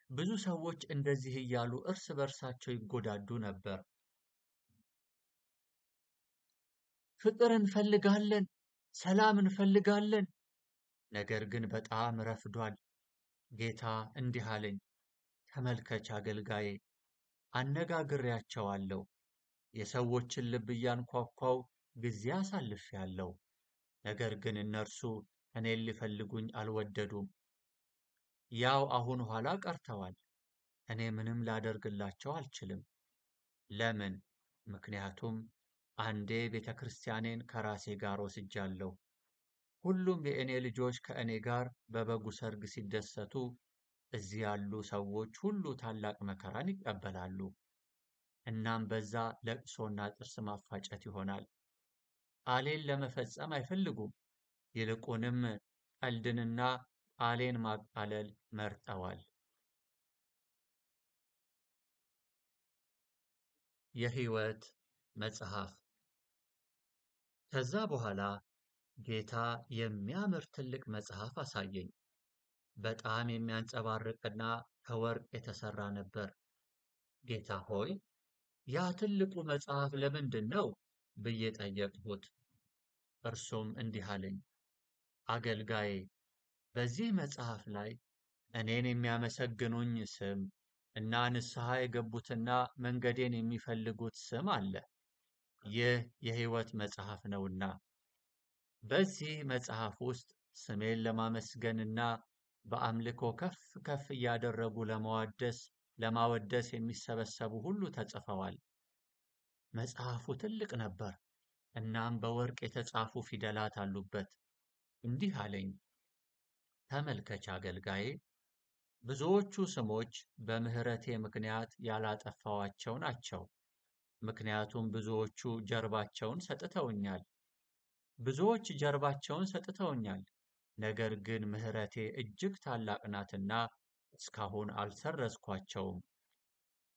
ብዙ ሰዎች እንደዚህ እያሉ እርስ በርሳቸው ይጎዳዱ ነበር። ፍቅር እንፈልጋለን፣ ሰላም እንፈልጋለን። ነገር ግን በጣም ረፍዷል። ጌታ እንዲህ አለኝ፣ ተመልከች አገልጋዬ፣ አነጋግሬያቸዋለሁ። የሰዎችን ልብ እያንኳኳው ጊዜ አሳልፌአለሁ። ነገር ግን እነርሱ እኔን ሊፈልጉኝ አልወደዱም። ያው አሁን ኋላ ቀርተዋል። እኔ ምንም ላደርግላቸው አልችልም። ለምን? ምክንያቱም አንዴ ቤተ ክርስቲያኔን ከራሴ ጋር ወስጃለሁ። ሁሉም የእኔ ልጆች ከእኔ ጋር በበጉ ሰርግ ሲደሰቱ፣ እዚህ ያሉ ሰዎች ሁሉ ታላቅ መከራን ይቀበላሉ። እናም በዛ ለቅሶና ጥርስ ማፋጨት ይሆናል። ቃሌን ለመፈጸም አይፈልጉም። ይልቁንም ቀልድንና ቃሌን ማቃለል መርጠዋል። የሕይወት መጽሐፍ። ከዛ በኋላ ጌታ የሚያምር ትልቅ መጽሐፍ አሳየኝ። በጣም የሚያንጸባርቅና ከወርቅ የተሰራ ነበር። ጌታ ሆይ፣ ያ ትልቁ መጽሐፍ ለምንድን ነው ብዬ ጠየቅሁት። እርሱም እንዲህ አለኝ፣ አገልጋዬ፣ በዚህ መጽሐፍ ላይ እኔን የሚያመሰግኑኝ ስም እና ንስሐ የገቡትና መንገዴን የሚፈልጉት ስም አለ። ይህ የሕይወት መጽሐፍ ነውና በዚህ መጽሐፍ ውስጥ ስሜን ለማመስገንና በአምልኮ ከፍ ከፍ እያደረጉ ለማወደስ የሚሰበሰቡ ሁሉ ተጽፈዋል። መጽሐፉ ትልቅ ነበር፣ እናም በወርቅ የተጻፉ ፊደላት አሉበት። እንዲህ አለኝ፣ ተመልከች አገልጋዬ፣ ብዙዎቹ ስሞች በምሕረቴ ምክንያት ያላጠፋዋቸው ናቸው። ምክንያቱም ብዙዎች ጀርባቸውን ሰጥተውኛል። ነገር ግን ምሕረቴ እጅግ ታላቅ ናትና እስካሁን አልሰረዝኳቸውም።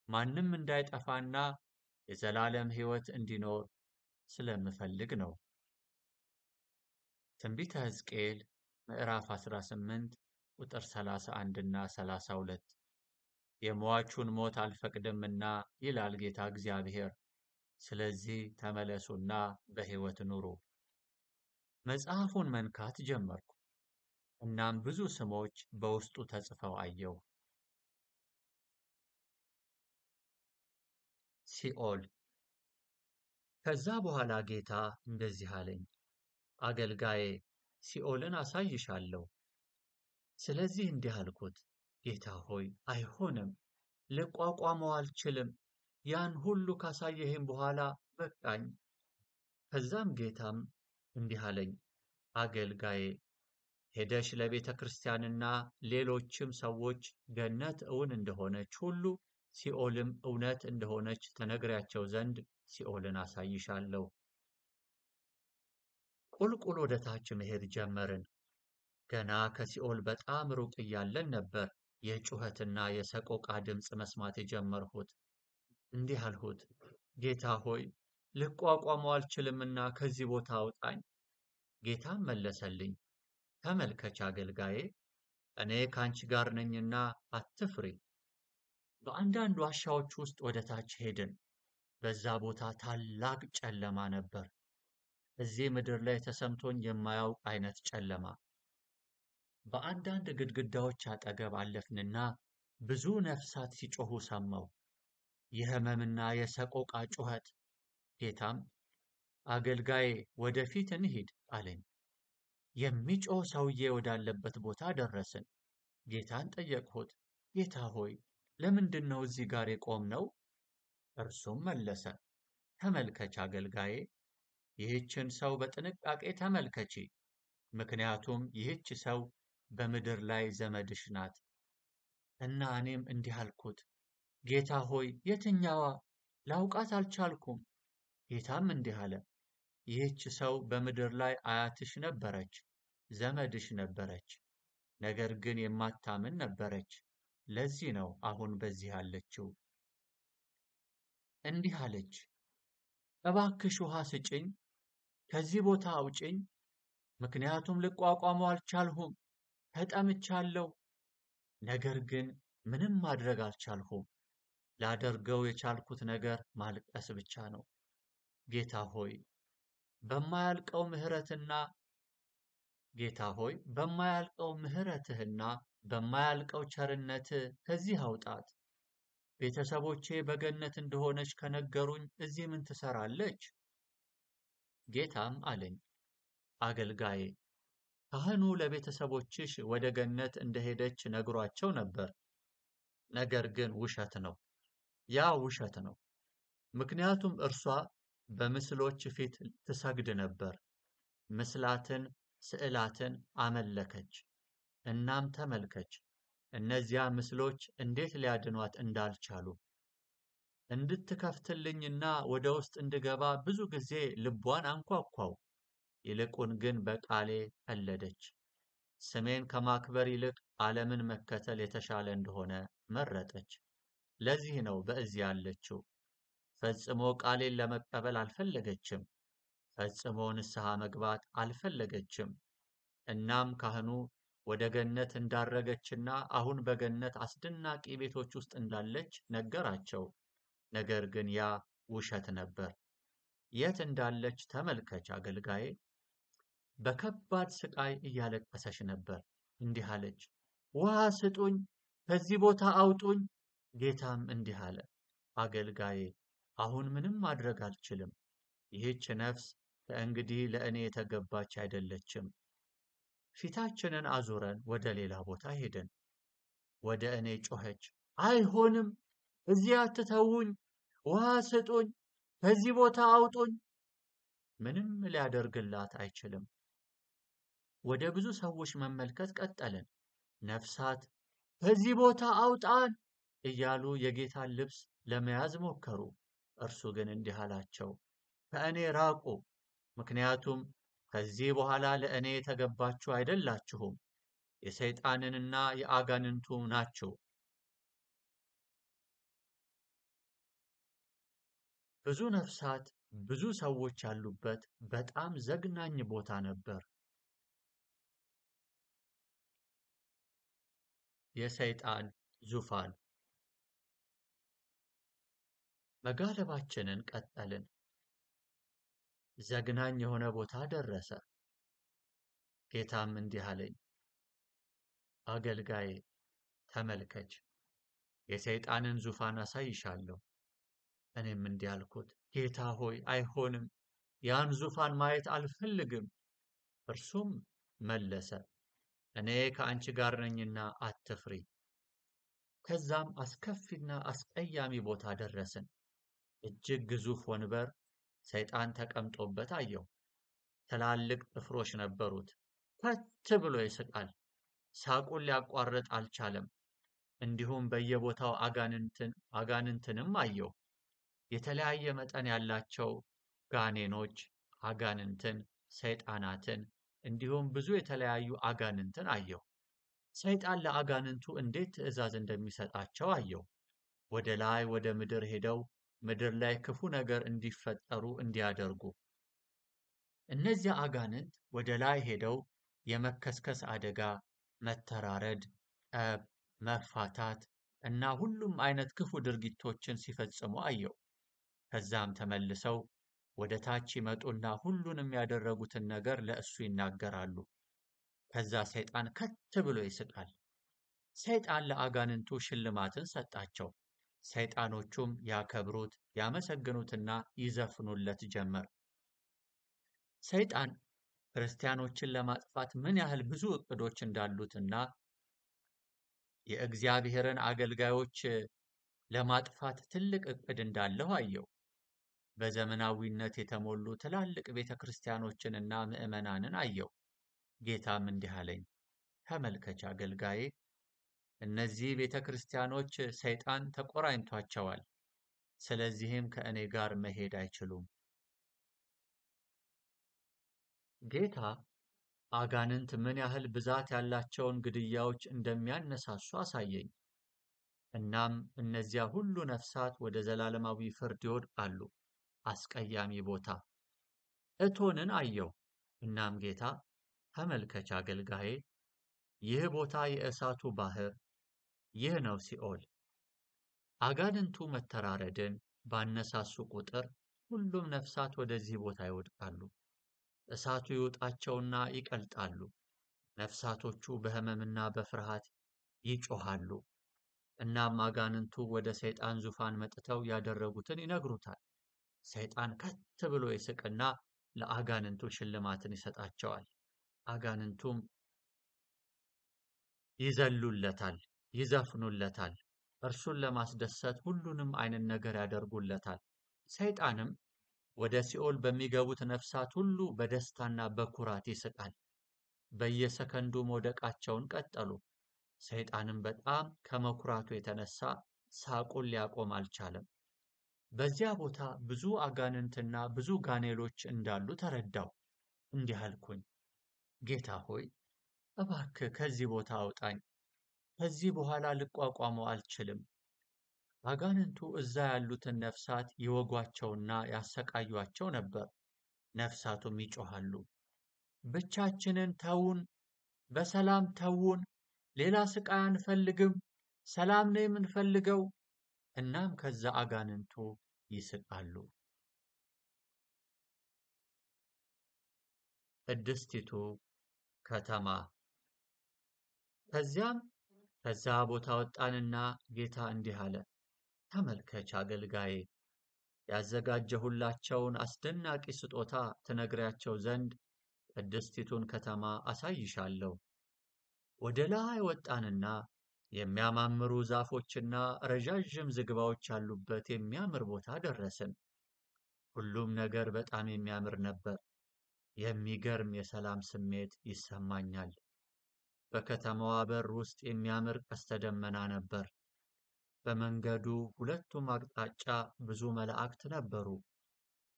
ማንም እንዳይጠፋና የዘላለም ሕይወት እንዲኖር ስለምፈልግ ነው። ትንቢተ ሕዝቅኤል ምዕራፍ 18 ቁጥር 31 እና 32። የሟቹን ሞት አልፈቅድምና ይላል ጌታ እግዚአብሔር። ስለዚህ ተመለሱና በሕይወት ኑሩ። መጽሐፉን መንካት ጀመርኩ። እናም ብዙ ስሞች በውስጡ ተጽፈው አየሁ። ሲኦል። ከዛ በኋላ ጌታ እንደዚህ አለኝ፣ አገልጋዬ፣ ሲኦልን አሳይሻለሁ። ስለዚህ እንዲህ አልኩት፣ ጌታ ሆይ፣ አይሆንም፣ ልቋቋመው አልችልም። ያን ሁሉ ካሳየህም በኋላ በቃኝ። ከዛም ጌታም እንዲህ አለኝ፣ አገልጋዬ፣ ሄደሽ ለቤተ ክርስቲያንና ሌሎችም ሰዎች ገነት እውን እንደሆነች ሁሉ ሲኦልም እውነት እንደሆነች ተነግሪያቸው ዘንድ ሲኦልን አሳይሻለሁ። ቁልቁል ወደ ታች መሄድ ጀመርን። ገና ከሲኦል በጣም ሩቅ እያለን ነበር የጩኸትና የሰቆቃ ድምፅ መስማት የጀመርሁት። እንዲህ አልሁት፣ ጌታ ሆይ፣ ልቋቋመው አልችልምና ከዚህ ቦታ አውጣኝ። ጌታም መለሰልኝ፣ ተመልከች አገልጋዬ፣ እኔ ካንቺ ጋር ነኝና አትፍሪ። በአንዳንድ ዋሻዎች ውስጥ ወደ ታች ሄድን። በዛ ቦታ ታላቅ ጨለማ ነበር። እዚህ ምድር ላይ ተሰምቶኝ የማያውቅ አይነት ጨለማ። በአንዳንድ ግድግዳዎች አጠገብ አለፍንና ብዙ ነፍሳት ሲጮሁ ሰማሁ፣ የሕመምና የሰቆቃ ጩኸት። ጌታም አገልጋዬ ወደፊት እንሂድ አለኝ። የሚጮህ ሰውዬ ወዳለበት ቦታ ደረስን። ጌታን ጠየቅሁት፣ ጌታ ሆይ፣ ለምንድን ነው እዚህ ጋር የቆምነው? እርሱም መለሰ፣ ተመልከች አገልጋዬ፣ ይህችን ሰው በጥንቃቄ ተመልከቺ፣ ምክንያቱም ይህች ሰው በምድር ላይ ዘመድሽ ናት። እና እኔም እንዲህ አልኩት፣ ጌታ ሆይ የትኛዋ? ላውቃት አልቻልኩም። ጌታም እንዲህ አለ፣ ይህች ሰው በምድር ላይ አያትሽ ነበረች፣ ዘመድሽ ነበረች፣ ነገር ግን የማታምን ነበረች። ለዚህ ነው አሁን በዚህ ያለችው። እንዲህ አለች፣ እባክሽ ውሃ ስጭኝ፣ ከዚህ ቦታ አውጭኝ፣ ምክንያቱም ልቋቋመው አልቻልሁም። ተጠምቻለሁ፣ ነገር ግን ምንም ማድረግ አልቻልሁም። ላደርገው የቻልኩት ነገር ማልቀስ ብቻ ነው። ጌታ ሆይ በማያልቀው ምሕረትና ጌታ ሆይ በማያልቀው ምሕረትህና በማያልቀው ቸርነትህ ከዚህ አውጣት። ቤተሰቦቼ በገነት እንደሆነች ከነገሩኝ እዚህ ምን ትሰራለች? ጌታም አለኝ፣ አገልጋዬ ካህኑ ለቤተሰቦችሽ ወደ ገነት እንደሄደች ነግሯቸው ነበር። ነገር ግን ውሸት ነው። ያ ውሸት ነው። ምክንያቱም እርሷ በምስሎች ፊት ትሰግድ ነበር፣ ምስላትን፣ ስዕላትን አመለከች። እናም ተመልከች፣ እነዚያ ምስሎች እንዴት ሊያድኗት እንዳልቻሉ። እንድትከፍትልኝና ወደ ውስጥ እንድገባ ብዙ ጊዜ ልቧን አንኳኳው። ይልቁን ግን በቃሌ ቀለደች። ስሜን ከማክበር ይልቅ ዓለምን መከተል የተሻለ እንደሆነ መረጠች። ለዚህ ነው በዚህ ያለችው። ፈጽሞ ቃሌን ለመቀበል አልፈለገችም። ፈጽሞ ንስሐ መግባት አልፈለገችም። እናም ካህኑ ወደ ገነት እንዳረገችና አሁን በገነት አስደናቂ ቤቶች ውስጥ እንዳለች ነገራቸው። ነገር ግን ያ ውሸት ነበር። የት እንዳለች ተመልከች አገልጋዬ። በከባድ ስቃይ እያለቀሰች ነበር። እንዲህ አለች፣ ውሃ ስጡኝ፣ ከዚህ ቦታ አውጡኝ። ጌታም እንዲህ አለ፣ አገልጋዬ አሁን ምንም ማድረግ አልችልም። ይህች ነፍስ ከእንግዲህ ለእኔ የተገባች አይደለችም። ፊታችንን አዙረን ወደ ሌላ ቦታ ሄድን። ወደ እኔ ጮኸች፣ አይሆንም፣ እዚህ አትተውኝ፣ ውሃ ስጡኝ፣ ከዚህ ቦታ አውጡኝ። ምንም ሊያደርግላት አይችልም። ወደ ብዙ ሰዎች መመልከት ቀጠልን። ነፍሳት ከዚህ ቦታ አውጣን እያሉ የጌታን ልብስ ለመያዝ ሞከሩ። እርሱ ግን እንዲህ አላቸው፣ ከእኔ ራቁ፣ ምክንያቱም ከዚህ በኋላ ለእኔ የተገባችሁ አይደላችሁም፣ የሰይጣንንና የአጋንንቱ ናችሁ። ብዙ ነፍሳት፣ ብዙ ሰዎች ያሉበት በጣም ዘግናኝ ቦታ ነበር። የሰይጣን ዙፋን። መጋለባችንን ቀጠልን። ዘግናኝ የሆነ ቦታ ደረሰ። ጌታም እንዲህ አለኝ፣ አገልጋዬ ተመልከች፣ የሰይጣንን ዙፋን አሳይሻለሁ። እኔም እንዲህ አልኩት፣ ጌታ ሆይ አይሆንም፣ ያን ዙፋን ማየት አልፈልግም። እርሱም መለሰ፣ እኔ ከአንቺ ጋር ነኝና አትፍሪ። ከዛም አስከፊና አስቀያሚ ቦታ ደረስን። እጅግ ግዙፍ ወንበር ሰይጣን ተቀምጦበት አየሁ። ትላልቅ ጥፍሮች ነበሩት። ከት ብሎ ይስቃል። ሳቁን ሊያቋርጥ አልቻለም። እንዲሁም በየቦታው አጋንንትንም አየሁ። የተለያየ መጠን ያላቸው ጋኔኖች፣ አጋንንትን፣ ሰይጣናትን እንዲሁም ብዙ የተለያዩ አጋንንትን አየሁ። ሰይጣን ለአጋንንቱ እንዴት ትእዛዝ እንደሚሰጣቸው አየሁ። ወደ ላይ ወደ ምድር ሄደው ምድር ላይ ክፉ ነገር እንዲፈጠሩ እንዲያደርጉ። እነዚያ አጋንንት ወደ ላይ ሄደው የመከስከስ አደጋ፣ መተራረድ፣ ጠብ፣ መፋታት እና ሁሉም አይነት ክፉ ድርጊቶችን ሲፈጽሙ አየሁ። ከዛም ተመልሰው ወደ ታች ይመጡና ሁሉንም ያደረጉትን ነገር ለእሱ ይናገራሉ። ከዛ ሰይጣን ከት ብሎ ይስቃል። ሰይጣን ለአጋንንቱ ሽልማትን ሰጣቸው። ሰይጣኖቹም ያከብሩት፣ ያመሰግኑትና ይዘፍኑለት ጀመር። ሰይጣን ክርስቲያኖችን ለማጥፋት ምን ያህል ብዙ እቅዶች እንዳሉትና የእግዚአብሔርን አገልጋዮች ለማጥፋት ትልቅ እቅድ እንዳለው አየው። በዘመናዊነት የተሞሉ ትላልቅ ቤተ ክርስቲያኖችንና ምዕመናንን አየው። ጌታም እንዲህ አለኝ፣ ተመልከች አገልጋዬ፣ እነዚህ ቤተ ክርስቲያኖች ሰይጣን ተቆራኝቷቸዋል። ስለዚህም ከእኔ ጋር መሄድ አይችሉም። ጌታ አጋንንት ምን ያህል ብዛት ያላቸውን ግድያዎች እንደሚያነሳሱ አሳየኝ። እናም እነዚያ ሁሉ ነፍሳት ወደ ዘላለማዊ ፍርድ ይወድቃሉ። አስቀያሚ ቦታ እቶንን አየሁ። እናም ጌታ ተመልከች አገልጋዬ፣ ይህ ቦታ የእሳቱ ባህር፣ ይህ ነው ሲኦል። አጋንንቱ መተራረድን ባነሳሱ ቁጥር ሁሉም ነፍሳት ወደዚህ ቦታ ይወድቃሉ። እሳቱ ይውጣቸውና ይቀልጣሉ። ነፍሳቶቹ በሕመምና በፍርሃት ይጮኻሉ። እናም አጋንንቱ ወደ ሰይጣን ዙፋን መጥተው ያደረጉትን ይነግሩታል። ሰይጣን ከት ብሎ ይስቅና ለአጋንንቱ ሽልማትን ይሰጣቸዋል። አጋንንቱም ይዘሉለታል፣ ይዘፍኑለታል። እርሱን ለማስደሰት ሁሉንም አይነት ነገር ያደርጉለታል። ሰይጣንም ወደ ሲኦል በሚገቡት ነፍሳት ሁሉ በደስታና በኩራት ይስቃል። በየሰከንዱ መውደቃቸውን ቀጠሉ። ሰይጣንም በጣም ከመኩራቱ የተነሳ ሳቁን ሊያቆም አልቻለም። በዚያ ቦታ ብዙ አጋንንትና ብዙ ጋኔሎች እንዳሉ ተረዳው። እንዲህ አልኩኝ፣ ጌታ ሆይ እባክህ ከዚህ ቦታ አውጣኝ። ከዚህ በኋላ ልቋቋመው አልችልም። አጋንንቱ እዛ ያሉትን ነፍሳት ይወጓቸውና ያሰቃዩአቸው ነበር። ነፍሳቱም ይጮኻሉ፣ ብቻችንን ተውን፣ በሰላም ተውን፣ ሌላ ስቃይ አንፈልግም፣ ሰላም ነው የምንፈልገው። እናም ከዛ አጋንንቱ ይስቃሉ። ቅድስቲቱ ከተማ። ከዛ ቦታ ወጣንና ጌታ እንዲህ አለ፣ ተመልከች አገልጋዬ፣ ያዘጋጀሁላቸውን አስደናቂ ስጦታ ትነግሪያቸው ዘንድ ቅድስቲቱን ከተማ አሳይሻለሁ። ወደ ላይ ወጣንና የሚያማምሩ ዛፎችና ረዣዥም ዝግባዎች ያሉበት የሚያምር ቦታ ደረስን። ሁሉም ነገር በጣም የሚያምር ነበር። የሚገርም የሰላም ስሜት ይሰማኛል። በከተማዋ በር ውስጥ የሚያምር ቀስተ ደመና ነበር። በመንገዱ ሁለቱም አቅጣጫ ብዙ መላእክት ነበሩ።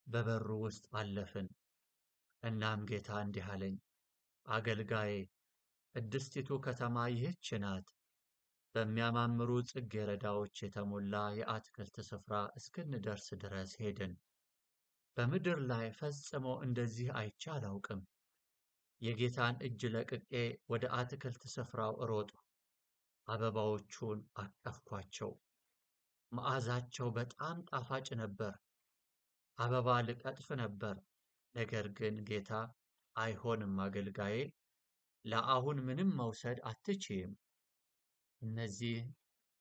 በበሩ ውስጥ አለፍን። እናም ጌታ እንዲህ አለኝ፣ አገልጋዬ፣ ቅድስቲቱ ከተማ ይህች ናት። በሚያማምሩ ጽጌረዳዎች የተሞላ የአትክልት ስፍራ እስክንደርስ ድረስ ሄድን። በምድር ላይ ፈጽሞ እንደዚህ አይቼ አላውቅም። የጌታን እጅ ለቅቄ ወደ አትክልት ስፍራው ሮጥሁ። አበባዎቹን አቀፍኳቸው። መዓዛቸው በጣም ጣፋጭ ነበር። አበባ ልቀጥፍ ነበር፣ ነገር ግን ጌታ አይሆንም አገልጋዬ፣ ለአሁን ምንም መውሰድ አትችይም።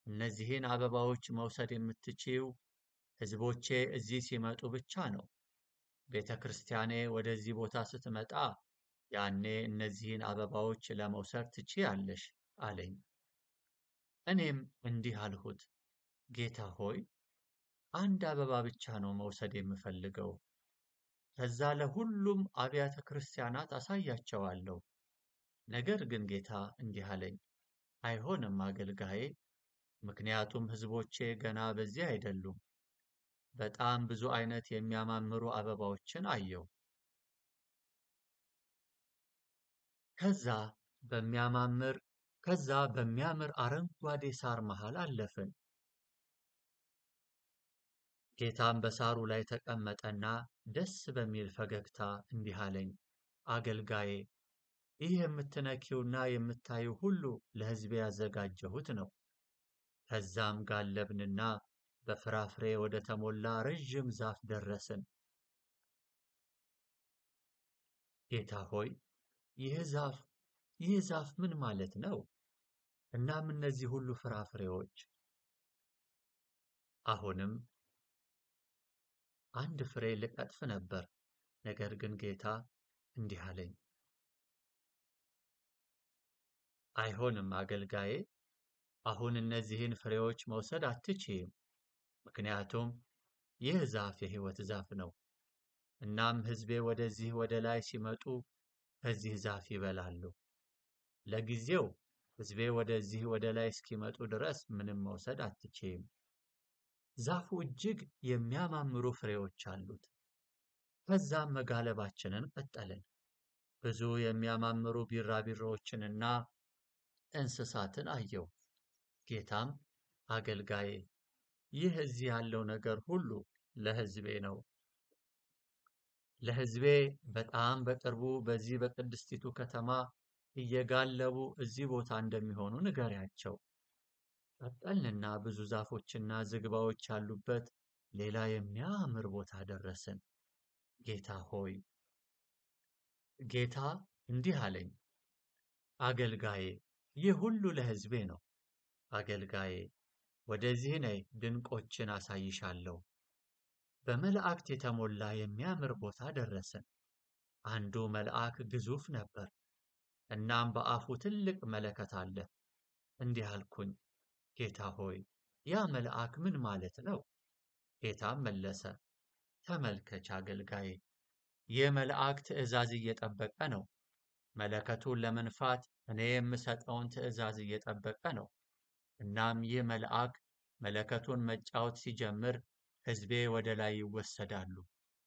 እነዚህን አበባዎች መውሰድ የምትችይው ሕዝቦቼ እዚህ ሲመጡ ብቻ ነው። ቤተ ክርስቲያኔ ወደዚህ ቦታ ስትመጣ ያኔ እነዚህን አበባዎች ለመውሰድ ትችያለሽ አለኝ። እኔም እንዲህ አልሁት፣ ጌታ ሆይ፣ አንድ አበባ ብቻ ነው መውሰድ የምፈልገው። ከዛ ለሁሉም አብያተ ክርስቲያናት አሳያቸዋለሁ። ነገር ግን ጌታ እንዲህ አለኝ፣ አይሆንም አገልጋዬ፣ ምክንያቱም ሕዝቦቼ ገና በዚህ አይደሉም። በጣም ብዙ አይነት የሚያማምሩ አበባዎችን አየሁ። ከዛ በሚያምር አረንጓዴ ሳር መሃል አለፍን። ጌታም በሳሩ ላይ ተቀመጠና ደስ በሚል ፈገግታ እንዲህ አለኝ፣ አገልጋዬ፣ ይህ የምትነኪውና የምታዩ ሁሉ ለሕዝቤ ያዘጋጀሁት ነው። ከዛም ጋለብንና በፍራፍሬ ወደ ተሞላ ረዥም ዛፍ ደረስን። ጌታ ሆይ፣ ይህ ዛፍ ምን ማለት ነው? እናም እነዚህ ሁሉ ፍራፍሬዎች? አሁንም አንድ ፍሬ ልቀጥፍ ነበር፣ ነገር ግን ጌታ እንዲህ አለኝ፣ አይሆንም አገልጋዬ፣ አሁን እነዚህን ፍሬዎች መውሰድ አትችይም፣ ምክንያቱም ይህ ዛፍ የሕይወት ዛፍ ነው። እናም ሕዝቤ ወደዚህ ወደ ላይ ሲመጡ ከዚህ ዛፍ ይበላሉ። ለጊዜው ሕዝቤ ወደዚህ ወደ ላይ እስኪመጡ ድረስ ምንም መውሰድ አትችይም። ዛፉ እጅግ የሚያማምሩ ፍሬዎች አሉት። ከዛም መጋለባችንን ቀጠልን። ብዙ የሚያማምሩ ቢራቢሮዎችንና እንስሳትን አየሁ። ጌታም አገልጋዬ፣ ይህ እዚህ ያለው ነገር ሁሉ ለሕዝቤ ነው። ለሕዝቤ በጣም በቅርቡ በዚህ በቅድስቲቱ ከተማ እየጋለቡ እዚህ ቦታ እንደሚሆኑ ንገሪያቸው። ቀጠልንና ብዙ ዛፎችና ዝግባዎች ያሉበት ሌላ የሚያምር ቦታ ደረስን። ጌታ ሆይ፣ ጌታ እንዲህ አለኝ፣ አገልጋዬ፣ ይህ ሁሉ ለሕዝቤ ነው። አገልጋዬ፣ ወደዚህ ነይ፣ ድንቆችን አሳይሻለሁ። በመላእክት የተሞላ የሚያምር ቦታ ደረስን። አንዱ መልአክ ግዙፍ ነበር፣ እናም በአፉ ትልቅ መለከት አለ። እንዲህ አልኩኝ፣ ጌታ ሆይ፣ ያ መልአክ ምን ማለት ነው? ጌታም መለሰ፣ ተመልከች አገልጋዬ፣ ይህ መልአክ ትእዛዝ እየጠበቀ ነው። መለከቱን ለመንፋት እኔ የምሰጠውን ትእዛዝ እየጠበቀ ነው። እናም ይህ መልአክ መለከቱን መጫወት ሲጀምር ሕዝቤ ወደ ላይ ይወሰዳሉ፣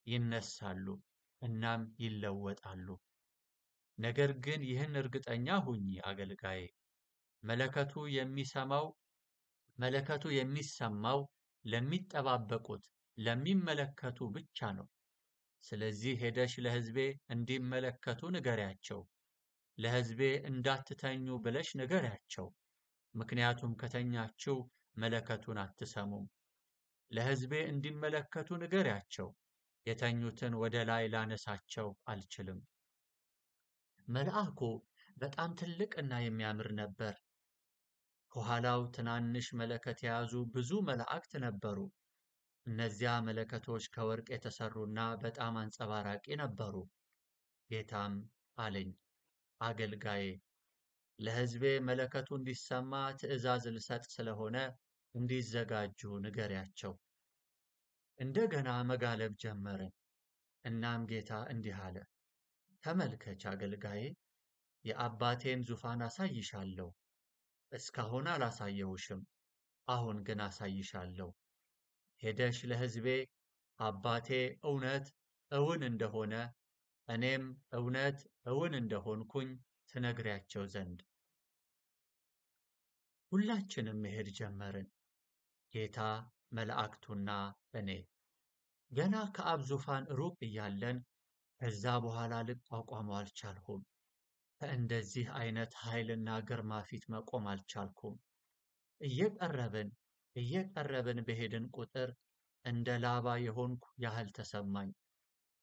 ይነሳሉ፣ እናም ይለወጣሉ። ነገር ግን ይህን እርግጠኛ ሁኚ አገልጋዬ፣ መለከቱ የሚሰማው ለሚጠባበቁት ለሚመለከቱ ብቻ ነው። ስለዚህ ሄደሽ ለሕዝቤ እንዲመለከቱ ንገሪያቸው። ለሕዝቤ እንዳትተኙ ብለሽ ንገሪያቸው፣ ምክንያቱም ከተኛችሁ መለከቱን አትሰሙም። ለሕዝቤ እንዲመለከቱ ንገሪያቸው፣ የተኙትን ወደ ላይ ላነሳቸው አልችልም። መልአኩ በጣም ትልቅና የሚያምር ነበር። ከኋላው ትናንሽ መለከት የያዙ ብዙ መላእክት ነበሩ። እነዚያ መለከቶች ከወርቅ የተሰሩና በጣም አንጸባራቂ ነበሩ። ጌታም አለኝ፣ አገልጋዬ፣ ለሕዝቤ መለከቱ እንዲሰማ ትእዛዝ ልሰጥ ስለሆነ እንዲዘጋጁ ንገሪያቸው። እንደገና መጋለብ ጀመርን። እናም ጌታ እንዲህ አለ፣ ተመልከች አገልጋዬ፣ የአባቴን ዙፋን አሳይሻለሁ። እስካሁን አላሳየሁሽም፣ አሁን ግን አሳይሻለሁ። ሄደሽ ለሕዝቤ አባቴ እውነት እውን እንደሆነ እኔም እውነት እውን እንደሆንኩኝ ትነግሪያቸው ዘንድ። ሁላችንም መሄድ ጀመርን፣ ጌታ፣ መላእክቱና እኔ። ገና ከአብ ዙፋን ሩቅ እያለን ከዛ በኋላ ልቋቋመው አልቻልሁም። ከእንደዚህ አይነት ኃይልና ግርማ ፊት መቆም አልቻልኩም። እየቀረብን በሄድን ቁጥር እንደ ላባ የሆንኩ ያህል ተሰማኝ።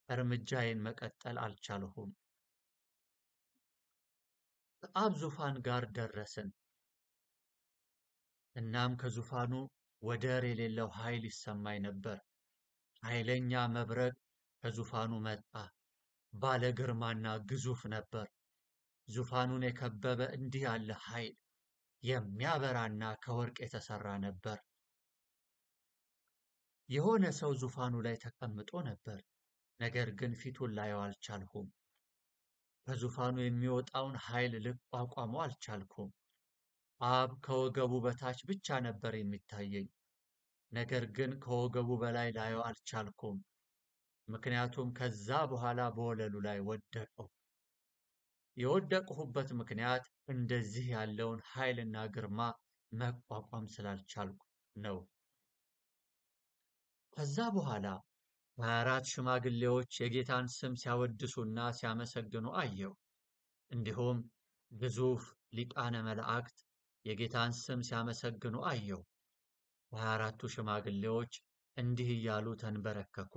እርምጃዬን መቀጠል አልቻልሁም። ከአብ ዙፋን ጋር ደረስን። እናም ከዙፋኑ ወደር የሌለው ኃይል ይሰማኝ ነበር። ኃይለኛ መብረቅ ከዙፋኑ መጣ። ባለ ግርማና ግዙፍ ነበር። ዙፋኑን የከበበ እንዲህ ያለ ኃይል የሚያበራና ከወርቅ የተሰራ ነበር። የሆነ ሰው ዙፋኑ ላይ ተቀምጦ ነበር፣ ነገር ግን ፊቱን ላየው አልቻልሁም። ከዙፋኑ የሚወጣውን ኃይል ልቋቋመው አልቻልኩም። አብ ከወገቡ በታች ብቻ ነበር የሚታየኝ፣ ነገር ግን ከወገቡ በላይ ላየው አልቻልኩም። ምክንያቱም ከዛ በኋላ በወለሉ ላይ ወደቅሁ። የወደቅሁበት ምክንያት እንደዚህ ያለውን ኃይልና ግርማ መቋቋም ስላልቻልኩ ነው። ከዛ በኋላ 24 ሽማግሌዎች የጌታን ስም ሲያወድሱና ሲያመሰግኑ አየሁ። እንዲሁም ግዙፍ ሊቃነ መላእክት የጌታን ስም ሲያመሰግኑ አየሁ። 24ቱ ሽማግሌዎች እንዲህ እያሉ ተንበረከኩ፣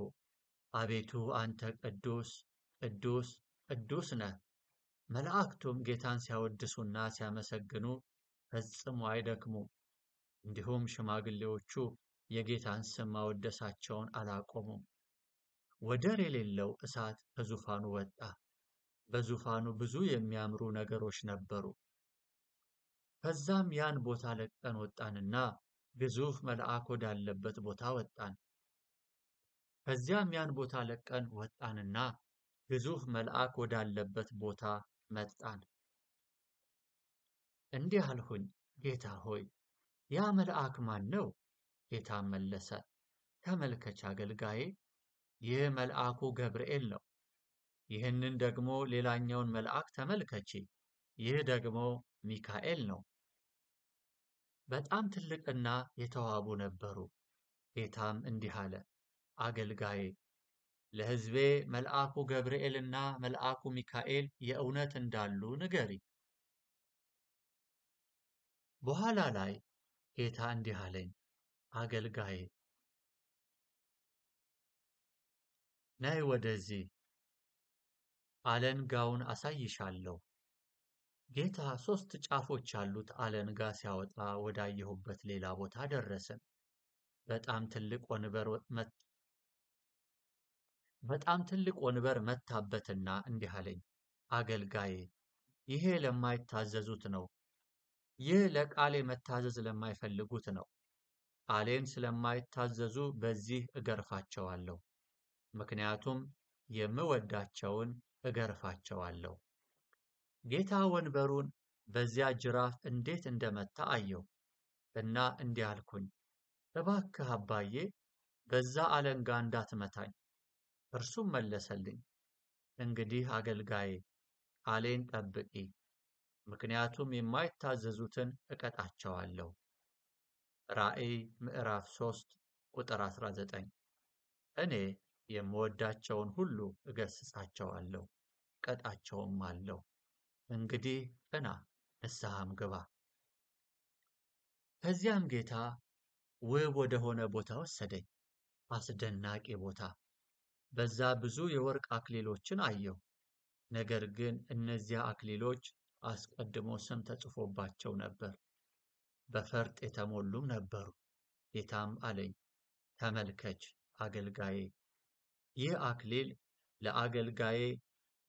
አቤቱ አንተ ቅዱስ ቅዱስ ቅዱስ ነህ። መላእክቱም ጌታን ሲያወድሱና ሲያመሰግኑ ፈጽሞ አይደክሙም። እንዲሁም ሽማግሌዎቹ የጌታን ስም ማወደሳቸውን አላቆሙም። ወደር የሌለው እሳት ከዙፋኑ ወጣ። በዙፋኑ ብዙ የሚያምሩ ነገሮች ነበሩ። ከዛም ያን ቦታ ለቀን ወጣንና ግዙፍ መልአክ ወዳለበት ቦታ ወጣን። ከዚያም ያን ቦታ ለቀን ወጣንና ግዙፍ መልአክ ወዳለበት ቦታ መጣን። እንዲህ አልሁኝ፣ ጌታ ሆይ ያ መልአክ ማን ነው? ጌታም መለሰ፣ ተመልከች አገልጋዬ፣ ይህ መልአኩ ገብርኤል ነው። ይህንን ደግሞ ሌላኛውን መልአክ ተመልከቺ፣ ይህ ደግሞ ሚካኤል ነው። በጣም ትልቅና የተዋቡ ነበሩ። ጌታም እንዲህ አለ፣ አገልጋዬ ለሕዝቤ መልአኩ ገብርኤልና መልአኩ ሚካኤል የእውነት እንዳሉ ንገሪ። በኋላ ላይ ጌታ እንዲህ አለኝ፣ አገልጋዬ ነይ ወደዚህ፣ አለንጋውን አሳይሻለሁ። ጌታ 3 ጫፎች ያሉት አለንጋ ሲያወጣ ወዳየሁበት ሌላ ቦታ ደረስን። በጣም ትልቅ ወንበር መታበትና እንዲህ አለኝ፣ አገልጋዬ ይሄ ለማይታዘዙት ነው። ይህ ለቃሌ መታዘዝ ለማይፈልጉት ነው። ቃሌን ስለማይታዘዙ በዚህ እገርፋቸዋለሁ። ምክንያቱም የምወዳቸውን እገርፋቸዋለሁ። ጌታ ወንበሩን በዚያ ጅራፍ እንዴት እንደመታ አየሁ እና እንዲህ አልኩኝ፣ እባክህ አባዬ በዛ አለንጋ እንዳትመታኝ። እርሱም መለሰልኝ፣ እንግዲህ አገልጋዬ ቃሌን ጠብቂ፣ ምክንያቱም የማይታዘዙትን እቀጣቸዋለሁ። ራእይ ምዕራፍ 3 ቁጥር 19። እኔ የምወዳቸውን ሁሉ እገሥጻቸዋለሁ፣ እቀጣቸውም አለው። እንግዲህ ቅና፣ ንስሐም ግባ። ከዚያም ጌታ ውብ ወደ ሆነ ቦታ ወሰደኝ። አስደናቂ ቦታ። በዛ ብዙ የወርቅ አክሊሎችን አየሁ። ነገር ግን እነዚያ አክሊሎች አስቀድሞ ስም ተጽፎባቸው ነበር፣ በፈርጥ የተሞሉም ነበሩ። ጌታም አለኝ፣ ተመልከች አገልጋዬ፣ ይህ አክሊል ለአገልጋዬ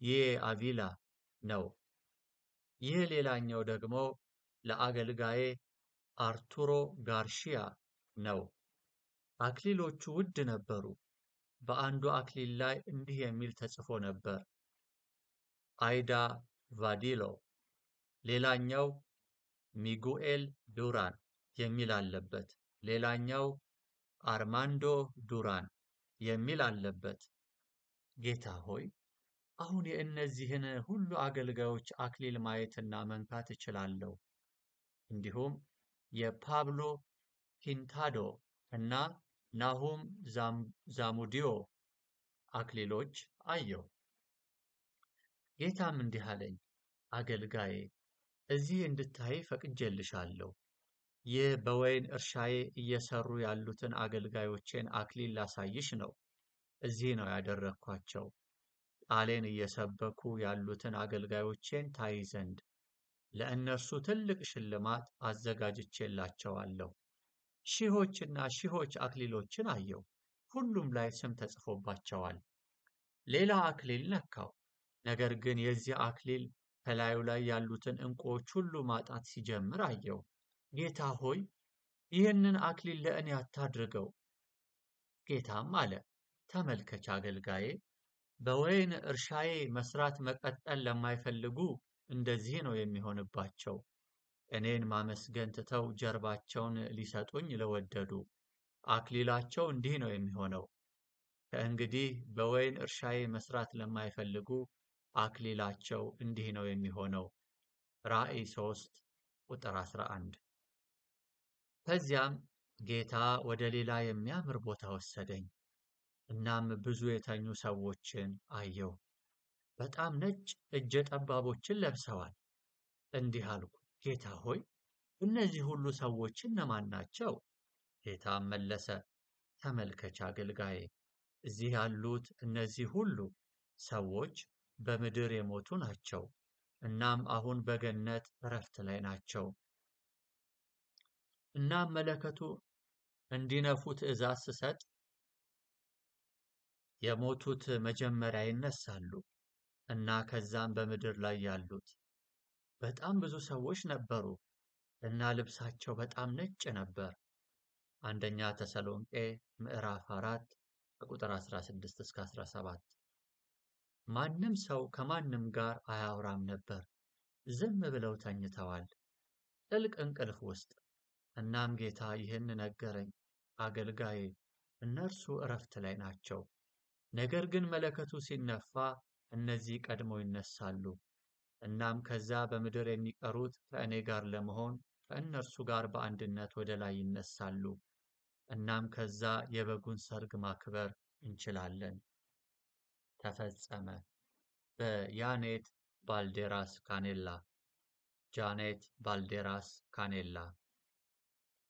የአቪላ ነው። ይህ ሌላኛው ደግሞ ለአገልጋዬ አርቱሮ ጋርሺያ ነው። አክሊሎቹ ውድ ነበሩ። በአንዱ አክሊል ላይ እንዲህ የሚል ተጽፎ ነበር፣ አይዳ ቫዲሎ፣ ሌላኛው ሚጉኤል ዱራን የሚል አለበት፣ ሌላኛው አርማንዶ ዱራን የሚል አለበት። ጌታ ሆይ አሁን የእነዚህን ሁሉ አገልጋዮች አክሊል ማየትና መንካት እችላለሁ። እንዲሁም የፓብሎ ፒንታዶ እና ናሁም ዛሙዲዮ አክሊሎች አየሁ። ጌታም እንዲህ አለኝ፣ አገልጋዬ እዚህ እንድታይ ፈቅጄልሻለሁ። ይህ በወይን እርሻዬ እየሰሩ ያሉትን አገልጋዮቼን አክሊል ላሳይሽ ነው። እዚህ ነው ያደረግኳቸው፣ ቃሌን እየሰበኩ ያሉትን አገልጋዮቼን ታይ ዘንድ ለእነርሱ ትልቅ ሽልማት አዘጋጅቼላቸዋለሁ። ሺሆችና ሺሆች አክሊሎችን አየሁ፣ ሁሉም ላይ ስም ተጽፎባቸዋል። ሌላ አክሊል ነካው፣ ነገር ግን የዚህ አክሊል ከላዩ ላይ ያሉትን ዕንቁዎች ሁሉ ማጣት ሲጀምር አየሁ። ጌታ ሆይ ይህንን አክሊል ለእኔ አታድርገው። ጌታም አለ፣ ተመልከች አገልጋዬ፣ በወይን እርሻዬ መስራት መቀጠል ለማይፈልጉ እንደዚህ ነው የሚሆንባቸው። እኔን ማመስገን ትተው ጀርባቸውን ሊሰጡኝ ለወደዱ አክሊላቸው እንዲህ ነው የሚሆነው። ከእንግዲህ በወይን እርሻዬ መስራት ለማይፈልጉ አክሊላቸው እንዲህ ነው የሚሆነው። ራእይ 3 ቁጥር 11። ከዚያም ጌታ ወደ ሌላ የሚያምር ቦታ ወሰደኝ። እናም ብዙ የተኙ ሰዎችን አየሁ። በጣም ነጭ እጀ ጠባቦችን ለብሰዋል። እንዲህ አልኩ፣ ጌታ ሆይ እነዚህ ሁሉ ሰዎች እነማን ናቸው? ጌታም መለሰ፣ ተመልከች አገልጋዬ፣ እዚህ ያሉት እነዚህ ሁሉ ሰዎች በምድር የሞቱ ናቸው። እናም አሁን በገነት እረፍት ላይ ናቸው። እናም መለከቱ እንዲነፉ ትእዛዝ ስሰጥ የሞቱት መጀመሪያ ይነሳሉ እና ከዛም በምድር ላይ ያሉት። በጣም ብዙ ሰዎች ነበሩ እና ልብሳቸው በጣም ነጭ ነበር። አንደኛ ተሰሎንቄ ምዕራፍ 4 ከቁጥር 16 እስከ 17። ማንም ሰው ከማንም ጋር አያወራም ነበር፣ ዝም ብለው ተኝተዋል። ጥልቅ እንቅልፍ ውስጥ። እናም ጌታ ይህን ነገረኝ፣ አገልጋዬ እነርሱ እረፍት ላይ ናቸው። ነገር ግን መለከቱ ሲነፋ እነዚህ ቀድመው ይነሳሉ። እናም ከዛ በምድር የሚቀሩት ከእኔ ጋር ለመሆን ከእነርሱ ጋር በአንድነት ወደ ላይ ይነሳሉ። እናም ከዛ የበጉን ሰርግ ማክበር እንችላለን። ተፈጸመ። በያኔት ባልዴራስ ካኔላ ጃኔት ባልዴራስ ካኔላ።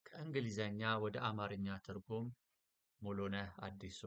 ከእንግሊዘኛ ወደ አማርኛ ትርጉም ሙሉነህ አዲሱ